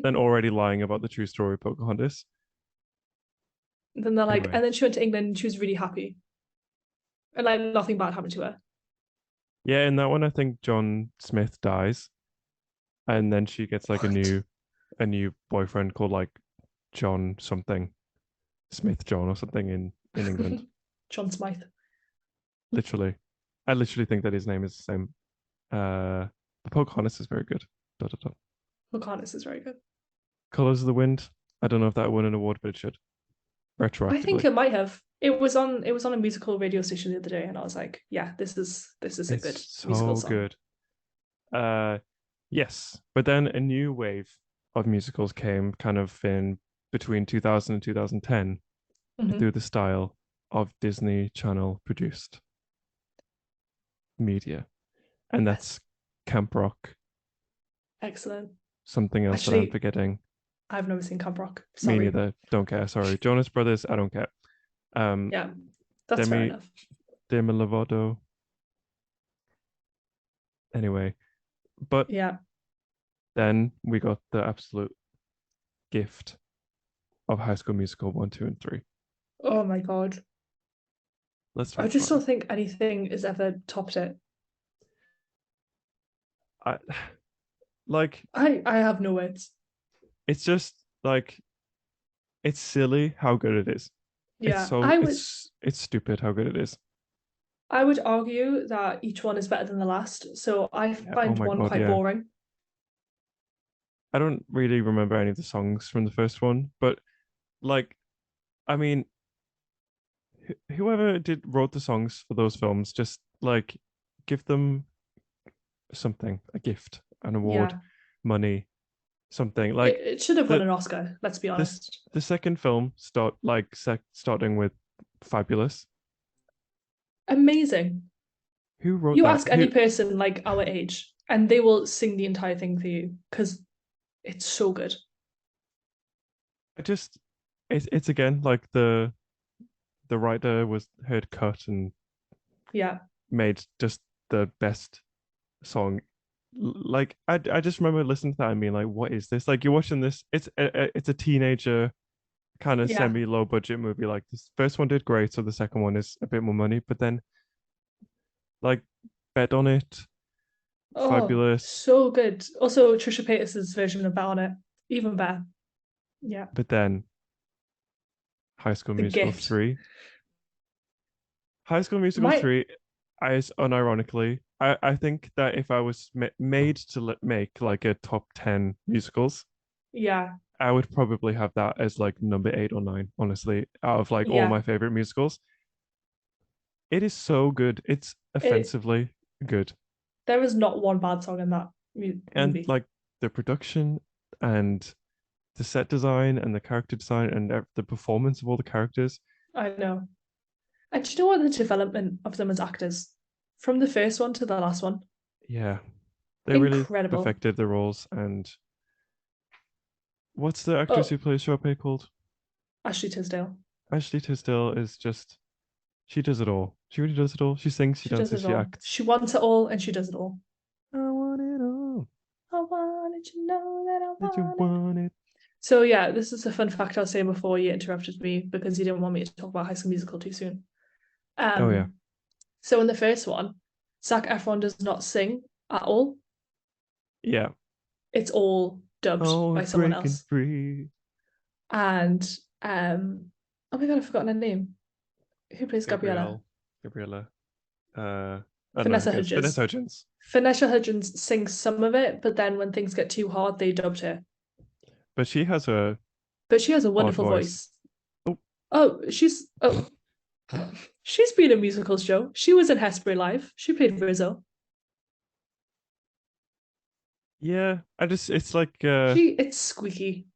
than already lying about the true story of Pocahontas. Then they're like, Anyway, and then she went to England and she was really happy, and like nothing bad happened to her. yeah, in that one I think John Smith dies, and then she gets like What? a new boyfriend called like John something, Smith John or something in England. John Smythe. Literally, I literally think that his name is the same. The Pocahontas is very good. Dot, dot, dot. Pocahontas is very good. Colors of the Wind. I don't know if that won an award, but it should I think retroactively. it might have. It was on a musical radio station the other day, and I was like, yeah, this is a good It's musical so song. good. Uh, yes, but then a new wave of musicals came kind of in between 2000 and 2010 Mhm. through the style of Disney Channel produced media, and Yes, that's Camp Rock. excellent. Something else that I'm Actually, forgetting. I've never seen Camp Rock. Me Sorry. neither. Don't care. Sorry. Jonas Brothers. I don't care. Yeah, that's fair Demi enough. Demi Lovato. Anyway, but Yeah. then we got the absolute gift of High School Musical 1, 2, and 3. Oh my God. Let's I talk just about it. don't think anything has ever topped it. I like I have no words. it's just like it's silly how good it is. Yeah, it's stupid how good it is. I would argue that each one is better than the last. So I Yeah. find Oh my one God, quite yeah. boring. I don't really remember any of the songs from the first one, but like, I mean, whoever wrote the songs for those films, just like give them something, a gift, an award, Yeah, money, something. it, Like it should have won the an Oscar. Let's be this honest. the second film starting with Fabulous. Amazing. Who wrote You that? ask any person like our age, and they will sing the entire thing for you because it's so good. I just it's again like the writer was heard cut and Yeah, made just the best song. Like I just remember listening to that and being like, what is this? Like you're watching this, it's a teenager kind of yeah. semi low budget movie. Like this first one did great, so the second one is a bit more money, but then like Bet on It, Oh, Fabulous, so good. Also, Trisha Paytas's version of Bet on It, even better. Yeah, but then High School The Musical Gift. 3. High School Musical My 3 is unironically, I think that if I was made to make like a top 10 musicals, yeah, I would probably have that as like number 8 or 9, honestly, out of like all yeah. my favorite musicals. It is so good. It's It offensively good. there is not one bad song in that And movie. like the production and the set design and the character design and the performance of all the characters. I know. And do you know what, the development of them as actors from the first one to the last one? Yeah, they really Incredible. perfected the roles. And what's the actress Oh, who plays Sharpay called? Ashley Tisdale. Ashley Tisdale is just, she does it all. She really does it all. She sings, she She does dances, it she all. acts. She wants it all and she does it all. I want it all. I wanted you to know that I Did you want it. want it? So yeah, this is a fun fact I was saying before you interrupted me because you didn't want me to talk about High School Musical too soon. Oh yeah. So in the first one, Zac Efron does not sing at all. Yeah. It's all dubbed Oh, by someone breaking else. free. And oh my god, I've forgotten her name. Who plays Gabriella? Gabriella. I don't know who Vanessa cares. Vanessa Hudgens. Hudgens. Vanessa Hudgens sings some of it, but then when things get too hard, they dubbed her. But she has a But she has a odd wonderful voice. voice. Oh. She's been in musicals, Joe. She was in Hairspray Live. She played Rizzo. Yeah, it's like It's squeaky.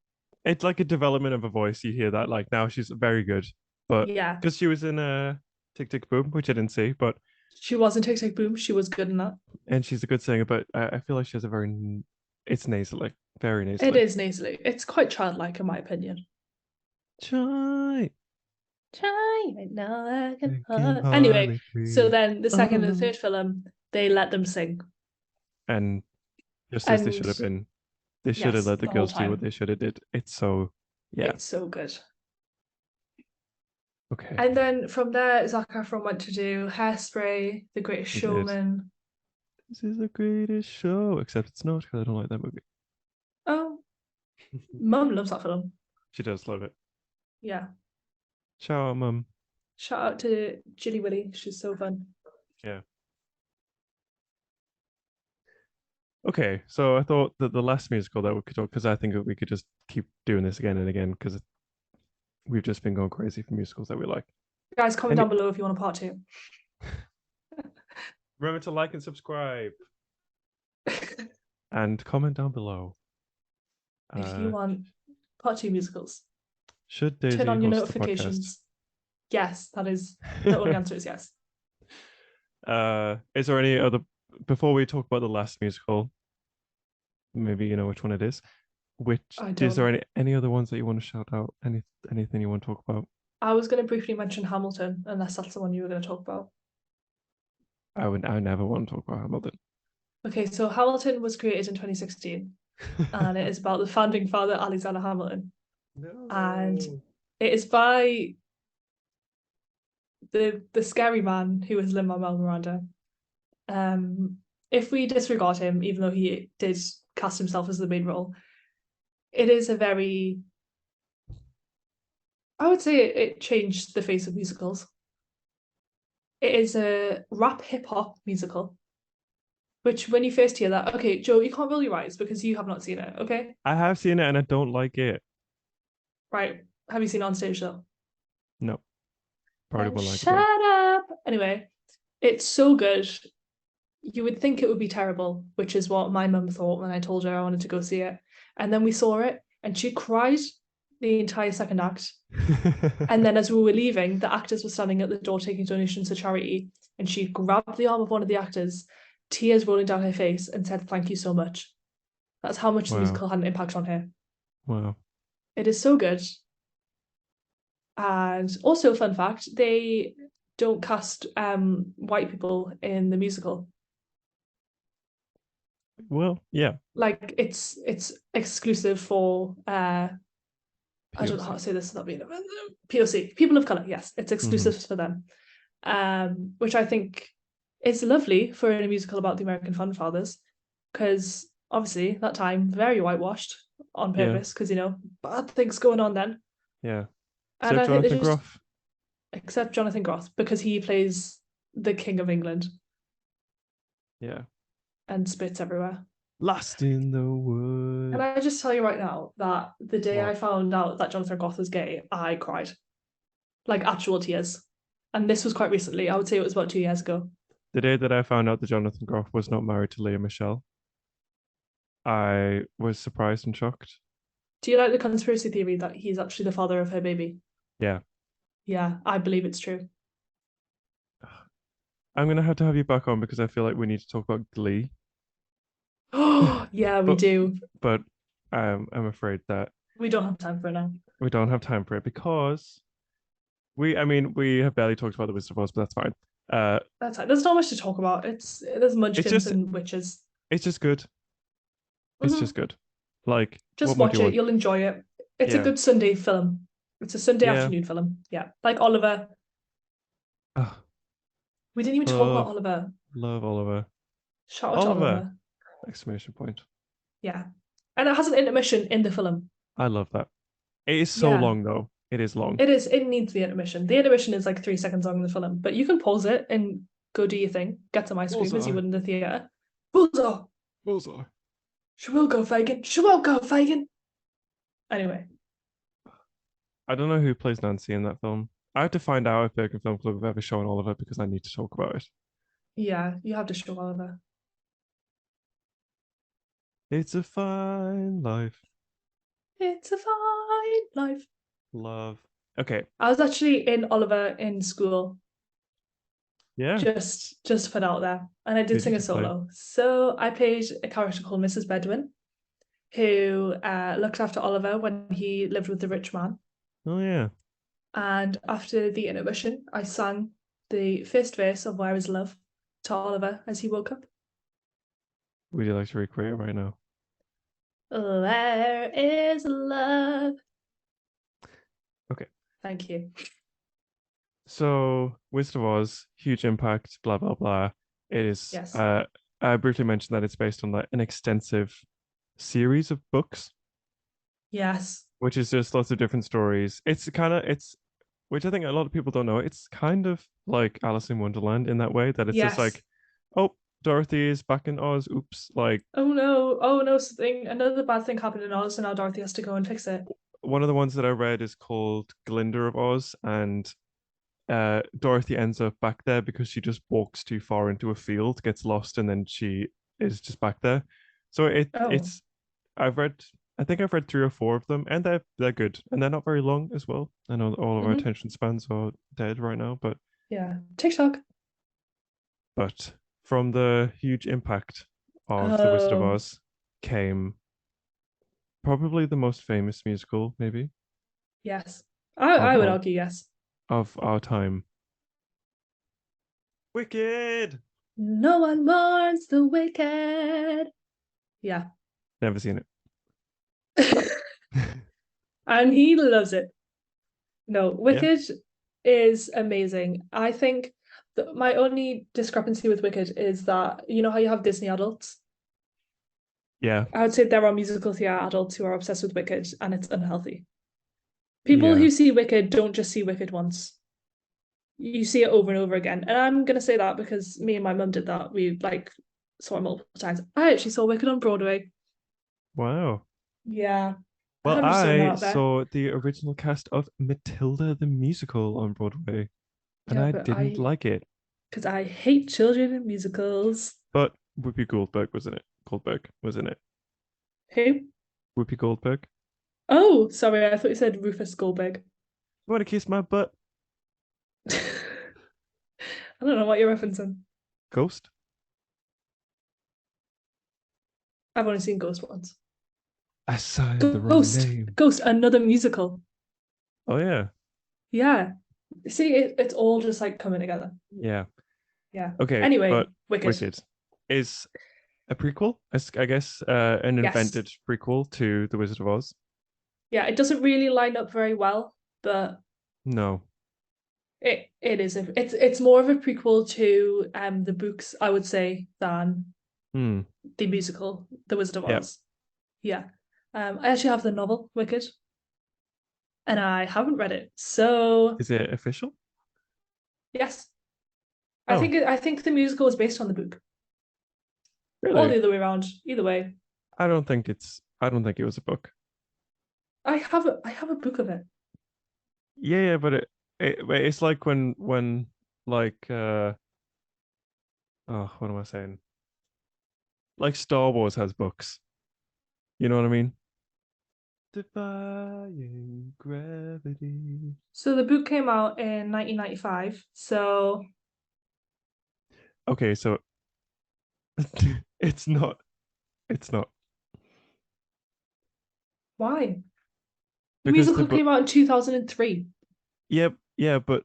it's like a development of a voice. You hear that like now she's very good, but Yeah. because she was in Tick Tick Boom, which I didn't see, but She was in Tick Tick Boom. She was good in that. and she's a good singer, but I feel like she has a it's nasally, very It nasally. is nasally. It's quite childlike, in my opinion. Try. I know I can Can Anyway, hardly so breathe. then the second and the Oh. third film, they let them sing. And just as they should And have been, they should have yes, let the the whole girls do what time. they should have did. It's so yeah. It's so good. Okay. And then from there, Zac Efron went to do Hairspray, The Greatest He did. Showman. This is the greatest show, except it's not because I don't like that movie. Oh, Mum loves that film. She does love it. Yeah. Shout out, Mum. Shout out to Ginny Willy. She's so fun. Yeah. Okay, so I thought that the last musical that we could talk, because I think we could just keep doing this again and again because we've just been going crazy for musicals that we like. Guys, comment down below if you want a part 2. Remember to like and subscribe and comment down below. If you want part 2 musicals, Should Daisy turn on your host notifications. Yes, that is the only answer is yes. Is there any other before we talk about the last musical? Maybe you know which one it is. Which is there any other ones that you want to shout out? Anything you want to talk about? I was going to briefly mention Hamilton, unless that's the one you were going to talk about. I never want to talk about Hamilton. Okay, so Hamilton was created in 2016, and it is about the founding father Alexander Hamilton. No. And it is by the scary man who is Lin-Manuel Miranda. If we disregard him, even though he did cast himself as the main role, it is a very I would say it changed the face of musicals. It is a rap hip hop musical. Which, when you first hear that, okay, Joe, you can't roll your eyes because you have not seen it. Okay, I have seen it and I don't like it. right? Have you seen it on stage though? No, probably Then won't like it shut then. up. Anyway, it's so good. You would think it would be terrible, which is what my mum thought when I told her I wanted to go see it. And then we saw it, and she cried the entire second act. And then as we were leaving, the actors were standing at the door taking donations to charity, and she grabbed the arm of one of the actors, tears rolling down her face, and said, "Thank you so much." That's how much the Wow. musical had an impact on her. Wow. It is so good. And also, fun fact, they don't cast white people in the musical. Well, yeah. Like it's exclusive for I don't know how POC. to say this without being POC, people of color. Yes, it's exclusive for them, which I think is lovely for a musical about the American founding fathers, because obviously that time very whitewashed on Yeah. purpose, because bad things going on then. Yeah. And Except I think they Jonathan just Groff. except Jonathan Groff because he plays the King of England Yeah. and spits everywhere. Lost in the Can wood. I just tell you right now that the day What? I found out that Jonathan Groff was gay, I cried. Like actual tears. And this was quite recently. I would say it was about 2 years ago. The day that I found out that Jonathan Groff was not married to Leah Michelle, I was surprised and shocked. Do you like the conspiracy theory that he's actually the father of her baby? Yeah. Yeah, I believe it's true. I'm gonna have to have you back on because I feel like we need to talk about Glee. Oh, yeah, we But do. but I'm afraid that We don't have time for it now. we don't have time for it because we have barely talked about the Wizard of Oz, but that's fine. That's it. There's not much to talk about. There's It's munchkins just and witches. it's just good. It's just Mm-hmm. good. Like, Just what more do watch you it. want? You'll enjoy it. It's a Yeah. good Sunday film. It's a Sunday Yeah. afternoon film. Yeah. Like Oliver. Oh, We didn't even talk about love, Oliver. love Oliver. Shout out to Oliver! Oliver. Exclamation point. Yeah. And it has an intermission in the film. I love that. It is so Yeah. long though. It is long. It is. It needs the intermission. The intermission is like 3 seconds long in the film, but you can pause it and go do your thing, get some ice cream as you Bullseye. would in the theatre. Bullseye. Bullseye. She will go, Fagin. She won't go, Fagin. Anyway. I don't know who plays Nancy in that film. I have to find out if Bergen Film Club have ever shown Oliver because I need to talk about it. Yeah, you have to show Oliver. It's a fine life. It's a fine life. Love. Okay. I was actually in Oliver in school. Yeah. Just to put out there. And I did Who sing did a you play? solo. So I played a character called Mrs. Bedouin, who looked after Oliver when he lived with the rich man. Oh yeah. And after the intermission, I sang the first verse of Where Is Love to Oliver as he woke up. Would you like to recreate it right now? Where is love? Okay. Thank you. So, Wizard of Oz, huge impact, blah blah blah. It is Yes. I briefly mentioned that it's based on like an extensive series of books, Yes. which is just lots of different stories. It's which I think a lot of people don't know. It's kind of like Alice in Wonderland in that way that it's just Yes. like, oh, Dorothy is back in Oz. Oops. Like, Oh no, another bad thing happened in Oz, and now Dorothy has to go and fix it. one of the ones that I read is called Glinda of Oz, and Dorothy ends up back there because she just walks too far into a field, gets lost, and then she is just back there. So Oh. I think I've read 3 or 4 of them, and they're good, and they're not very long as well. I know all of our Mhm. attention spans are dead right now, Yeah. TikTok. but from the huge impact of The Wizard of Oh. Oz came probably the most famous musical, maybe, Yes. of I would all argue yes. of our time. Wicked. No one mourns the wicked. Yeah. Never seen it. And he loves it. No, Yeah. Wicked is amazing. I think that my only discrepancy with Wicked is that you know how you have Disney adults? Yeah. I would say there are musical theatre adults who are obsessed with Wicked, and it's unhealthy. People Yeah. who see Wicked don't just see Wicked once. You see it over and over again. And I'm going to say that because me and my mum did that. We like saw it multiple times. I actually saw Wicked on Broadway. Wow. Yeah. Well, 100% I out there. saw the original cast of Matilda the musical on Broadway, and Yeah, I but didn't like it. Because I hate children in musicals. But Whoopi Goldberg was in it. Goldberg was in it. Who? Whoopi Goldberg. Oh, sorry, I thought you said Rufus Goldberg. You want to kiss my butt? I don't know what you're referencing. Ghost? I've only seen Ghost once. I signed the wrong name. Ghost, another musical. Oh, yeah. Yeah. See, it's all just like coming together. Yeah. Yeah. Okay. Anyway, but Wicked. is a prequel, I guess, an invented prequel to The Wizard of Oz. Yeah, it doesn't really line up very well, but no, it is. It's more of a prequel to the books, I would say, than the musical, The Wizard of Oz. Yeah. I actually have the novel Wicked, and I haven't read it. So is it official? yes, Oh. I think the musical is based on the book. Really? Or the other way around. Either way. I don't think it was a book. I have a book of it. Yeah, but it's like when like oh, what am I saying? Like Star Wars has books. You know what I mean? Defying gravity. So the book came out in 1995. So okay, so it's not. Why? The Because musical came out in 2003. Yeah, but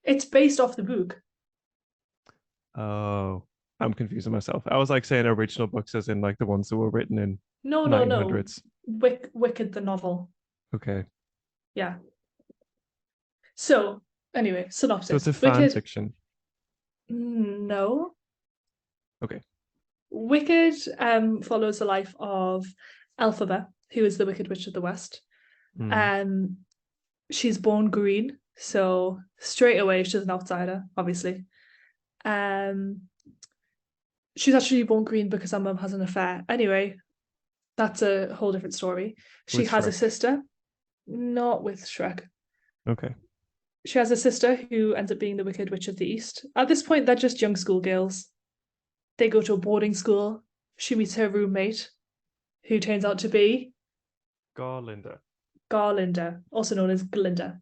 it's based off the book. Oh, I'm confusing myself. I was like saying original books as in like the ones that were written in No. 1900s. Wicked the novel. Okay. Yeah. So anyway, synopsis. So it's a fan fiction. No. Okay. Wicked follows the life of Elphaba, who is the Wicked Witch of the West. She's born green, so straight away she's an outsider, obviously. She's actually born green because her mum has an affair. Anyway, that's a whole different story. She has a sister, not with Shrek. Okay. She has a sister who ends up being the Wicked Witch of the East. At this point, they're just young schoolgirls. They go to a boarding school. She meets her roommate, who turns out to be Garlinda, also known as Glinda.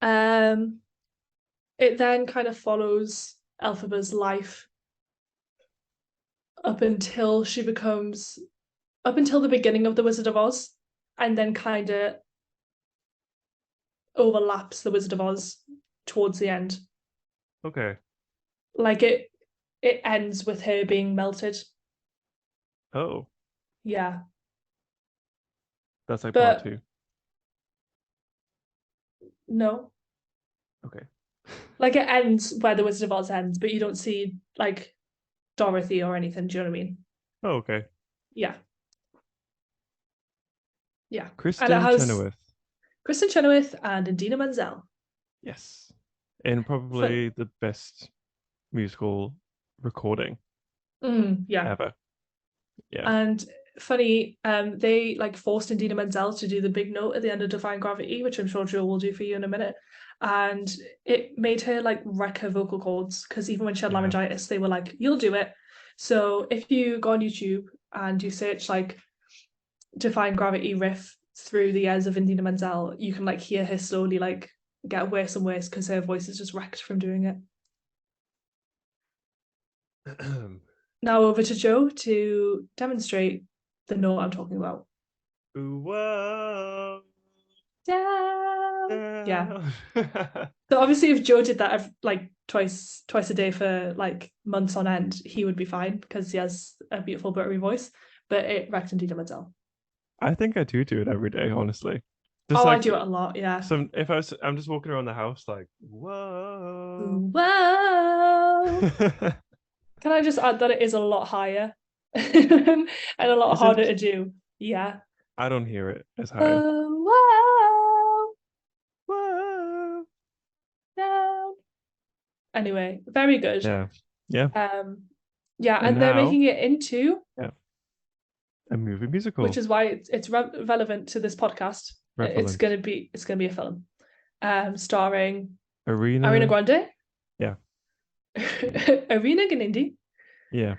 It then kind of follows Elphaba's life up until the beginning of The Wizard of Oz, and then kind of overlaps The Wizard of Oz towards the end. Okay. Like it ends with her being melted. Oh. Yeah. That's like part 2. No. Okay. Like it ends where The Wizard of Oz ends, but you don't see like Dorothy or anything. Do you know what I mean? Oh, okay. Yeah. Yeah. Kristen Chenoweth. Kristen Chenoweth and Idina Menzel. Yes. And probably the best musical recording ever. Yeah. And funny, they like forced Idina Menzel to do the big note at the end of Defying Gravity, which I'm sure Joe will do for you in a minute. And it made her like wreck her vocal cords because even when she had laryngitis, they were like, "You'll do it." So if you go on YouTube and you search like Defying Gravity riff through the years of Idina Menzel, you can like hear her slowly like get worse and worse because her voice is just wrecked from doing it. Now over to Joe to demonstrate the note I'm talking about. Ooh, whoa. Down. Yeah. So obviously if Joe did that like twice a day for like months on end, he would be fine because he has a beautiful buttery voice, but it wrecked Idina Menzel. I think I do it every day, honestly. Just I do it a lot, yeah. I'm just walking around the house like, whoa. Can I just add that it is a lot higher and a lot harder to do? Yeah. I don't hear it as high. Anyway, very good. Yeah. Yeah, And and they're now making it into, a movie musical. which is why it's relevant to this podcast. It's Relevant. gonna be a film, starring Arena. Ariana Grande, Yeah. Arena Ganindi, Yeah.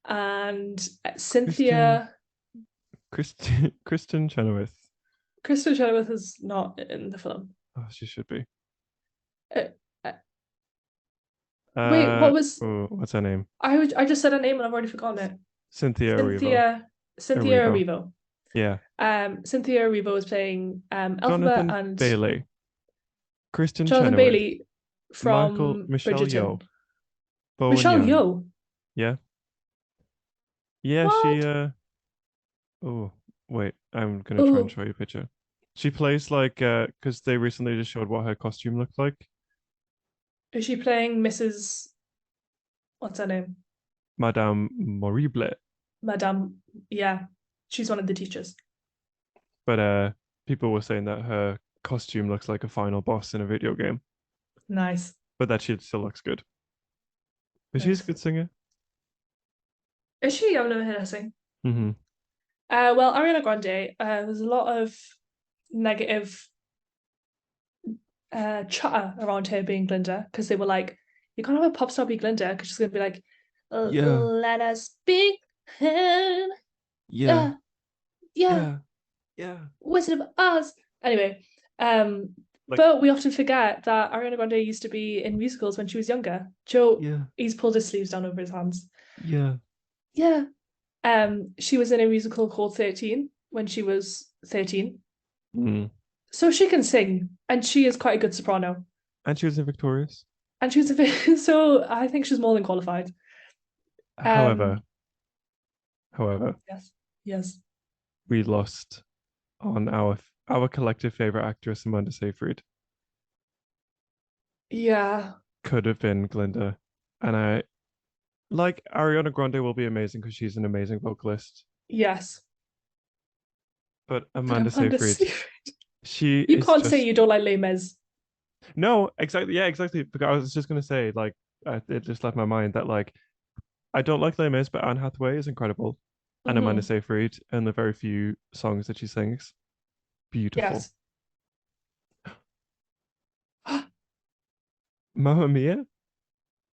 and Cynthia. Kristen Chenoweth. Kristen Chenoweth is not in the film. Oh, she should be. Uh, Wait, what was? What's her name? I just said her name and I've already forgotten it. Cynthia Erivo. Cynthia Erivo. Yeah. Cynthia Erivo is playing Elphaba Jonathan and Bailey. Kristen Jonathan Chenoweth. Bailey from Michelle Bridgerton. Yeoh. Michelle Yeoh. Yeah. Yeah, What? Oh, wait. I'm gonna try and show you a picture. She plays like because they recently just showed what her costume looked like. Is she playing Mrs. What's her name? Madame Morible. Madame. Yeah, she's one of the teachers. But people were saying that her costume looks like a final boss in a video game. Nice. But that she still looks good. But she's a good singer. Is she? I've never heard her sing. Mm-hmm. Well, Ariana Grande, there's a lot of negative chatter around her being Glinda because they were like, you can't have a pop star be Glinda because she's gonna be like, let us be. Yeah. Wizard of Oz. Anyway, but we often forget that Ariana Grande used to be in musicals when she was younger. Joe, he's pulled his sleeves down over his hands. Yeah. She was in a musical called 13 when she was 13. Mm. So she can sing, and she is quite a good soprano. And she was in Victorious. And she was so I think she's more than qualified. However, yes, we lost on our collective favorite actress, Amanda Seyfried. Yeah, could have been Glinda, and I like Ariana Grande will be amazing because she's an amazing vocalist. Yes, but Amanda Seyfried, you can't say you don't like Les Mis. No, exactly. Yeah, exactly. Because I was just gonna say, like, it just left my mind that like I don't like Les Mis, but Anne Hathaway is incredible, and Amanda Seyfried, and the very few songs that she sings, beautiful. Yes. Mamma Mia.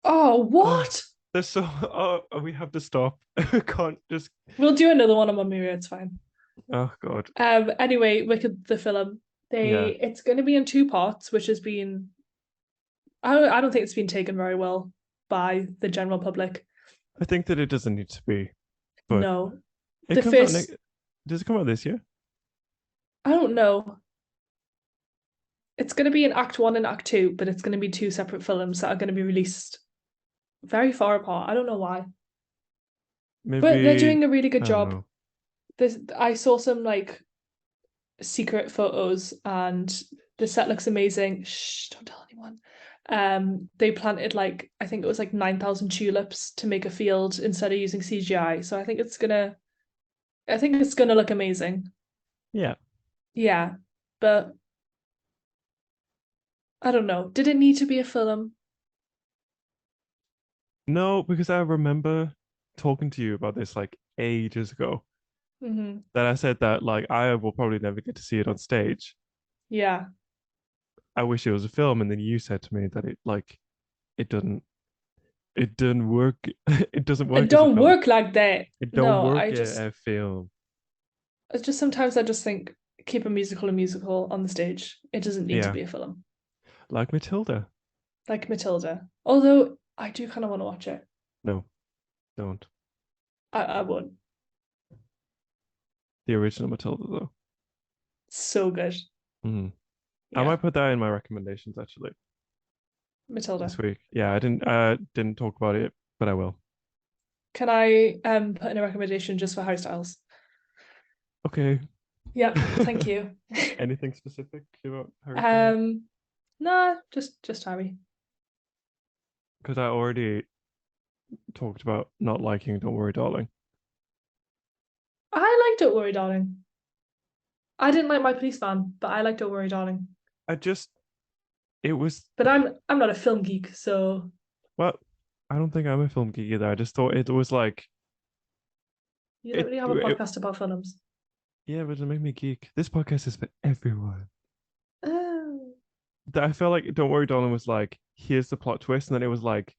Oh, what? There's so. Oh, we have to stop. Can't just. We'll do another one on Mamma Mia. It's fine. Oh God. Anyway, Wicked the film. It's going to be in 2 parts, which has been. I don't think it's been taken very well by the general public. I think that it doesn't need to be. But no. It comes out does it come out this year? I don't know. It's going to be in Act 1 and Act 2, but it's going to be 2 separate films that are going to be released very far apart. I don't know why. Maybe, but they're doing a really good job. I saw some like secret photos and the set looks amazing. Shh, don't tell anyone. They planted like I think it was like 9,000 tulips to make a field instead of using CGI. So I think it's gonna look amazing. Yeah, but I don't know. Did it need to be a film? No, because I remember talking to you about this like ages ago. That I said that like I will probably never get to see it on stage. Yeah. I wish it was a film, and then you said to me that it didn't work. It doesn't work. It don't work like that. It don't work as a film. It's just sometimes I just think keep a musical on the stage. It doesn't need to be a film. Like Matilda. Although I do kind of want to watch it. No, don't. I won't. The original Matilda, though. So good. Yeah. I might put that in my recommendations, actually. Matilda. This week. Yeah, I didn't talk about it, but I will. Can I put in a recommendation just for Harry Styles? Okay. Yeah, thank you. Anything specific about Harry Styles? No, just Harry. Because I already talked about not liking Don't Worry Darling. I like Don't Worry Darling. I didn't like My Policeman, but I like Don't Worry Darling. It was. But I'm not a film geek, so. Well, I don't think I'm a film geek either. I just thought it was like You don't really have a it podcast about films. yeah, but it made me geek. This podcast is for everyone. Oh. I felt like Don't Worry Darling was like, here's the plot twist, and then it was like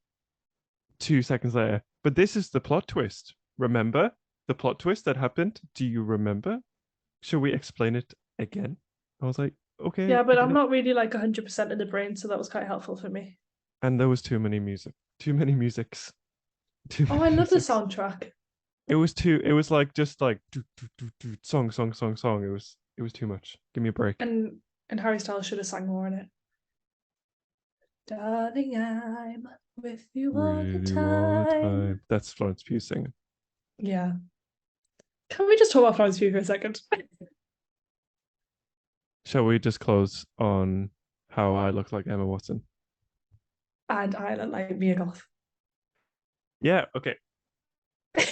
2 seconds later. But this is the plot twist. Remember the plot twist that happened? Do you remember? Should we explain it again? I was like, okay. Yeah, but I'm not really like 100% in the brain, so that was quite helpful for me. And there was too many musics. Oh, I love the soundtrack. It was like just like song. It was too much. Give me a break. And Harry Styles should have sang more in it. Darling, I'm with you all the time. That's Florence Pugh singing. Yeah. Can we just talk about Florence Pugh for a second? Shall we just close on how I look like Emma Watson? And I look like Mia Goth. Yeah, okay.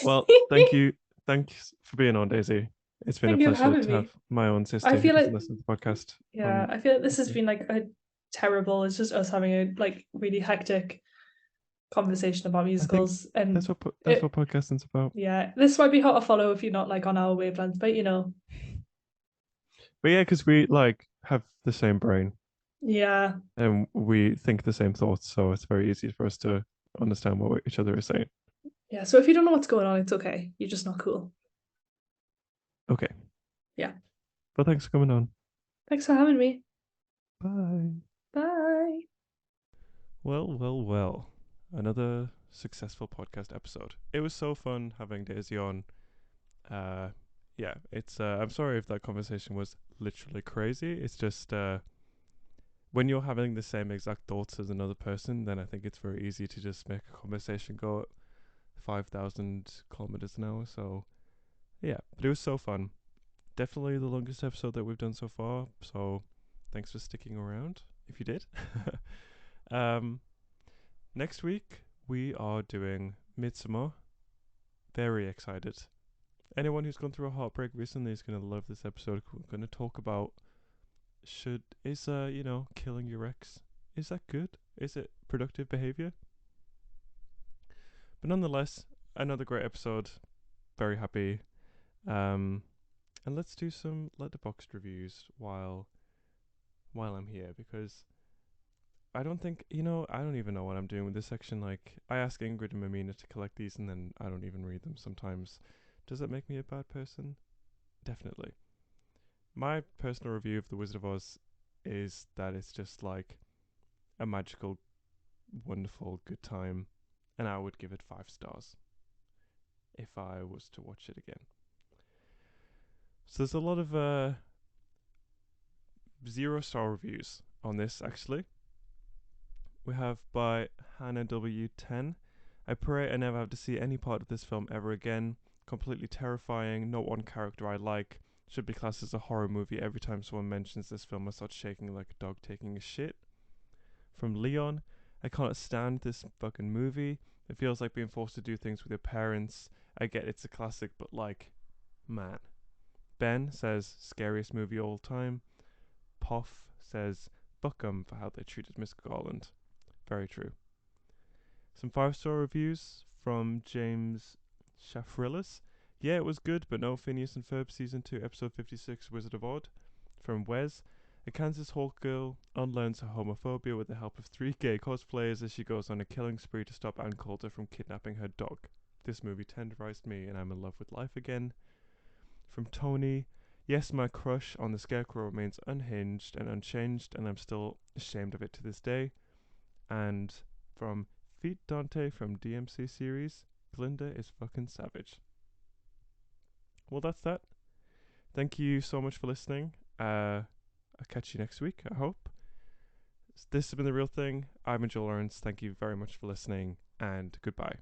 Well, thank you. Thanks for being on, Daisy. It's been a pleasure to have my own sister I feel like listen to the podcast. Yeah, I feel like this has been like a terrible. It's just us having a like really hectic conversation about musicals, and that's what podcasting's about. Yeah, this might be hard to follow if you're not like on our wavelength, but you know. But yeah, because we like have the same brain. Yeah. And we think the same thoughts, so it's very easy for us to understand what each other is saying. Yeah, so if you don't know what's going on, it's okay. You're just not cool. Okay. Yeah. But thanks for coming on. Thanks for having me. Bye. Bye. Well. Another successful podcast episode. It was so fun having Daisy on. Yeah, it's I'm sorry if that conversation was literally crazy. It's just when you're having the same exact thoughts as another person, then I think it's very easy to just make a conversation go at 5,000 kilometers an hour. So yeah, but it was so fun. Definitely the longest episode that we've done so far. So thanks for sticking around if you did. Next week we are doing Midsommar. Very excited. Anyone who's gone through a heartbreak recently is going to love this episode. We're going to talk about killing your ex, is that good? Is it productive behavior? But nonetheless, another great episode. Very happy. And let's do some Letterboxd reviews while I'm here, because I don't even know what I'm doing with this section. Like, I ask Ingrid and Mamina to collect these, and then I don't even read them sometimes. Does that make me a bad person? Definitely. My personal review of The Wizard of Oz is that it's just like a magical, wonderful, good time, and I would give it 5 stars if I was to watch it again. So there's a lot of 0-star reviews on this, actually. We have by Hannah W10. I pray I never have to see any part of this film ever again. Completely terrifying. Not one character I like. Should be classed as a horror movie. Every time someone mentions this film, I start shaking like a dog taking a shit. From Leon. I can't stand this fucking movie. It feels like being forced to do things with your parents. I get it's a classic, but like, man. Ben says, scariest movie all time. Poff says, fuck 'em for how they treated Miss Garland. Very true. Some 5-star reviews from James Shafrillis. Yeah, it was good, but no Phineas and Ferb Season 2, Episode 56, Wizard of Oz. From Wes. A Kansas Hawk girl unlearns her homophobia with the help of 3 gay cosplayers as she goes on a killing spree to stop Ann Coulter from kidnapping her dog. This movie tenderized me and I'm in love with life again. From Tony. Yes, my crush on the Scarecrow remains unhinged and unchanged, and I'm still ashamed of it to this day. And from Feet Dante from DMC series, Glinda is fucking savage. Well, that's that. Thank you so much for listening. I'll catch you next week, I hope. This has been The Real Thing. I'm Joel Lawrence. Thank you very much for listening, and goodbye.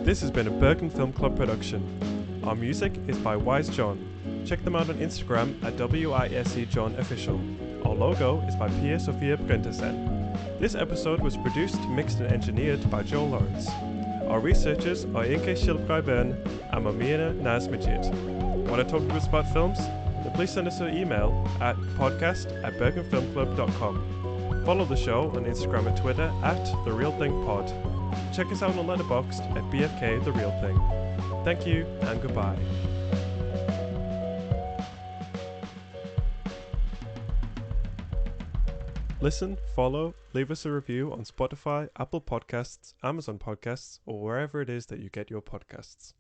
This has been a Bergen Film Club production. Our music is by Wise John. Check them out on Instagram at WISEJohnOfficial. Our logo is by Pia Sofia Brentersen. This episode was produced, mixed and engineered by Joel Lawrence. Our researchers are Inke Shilbrai-Bern and Mamina Nazmajid. Want to talk to us about films? The please send us an email at podcast@bergenfilmclub.com. Follow the show on Instagram and Twitter at The Real Thing Pod. Check us out on Letterboxd at BFK The Real Thing. Thank you and goodbye. Listen, follow, leave us a review on Spotify, Apple Podcasts, Amazon Podcasts, or wherever it is that you get your podcasts.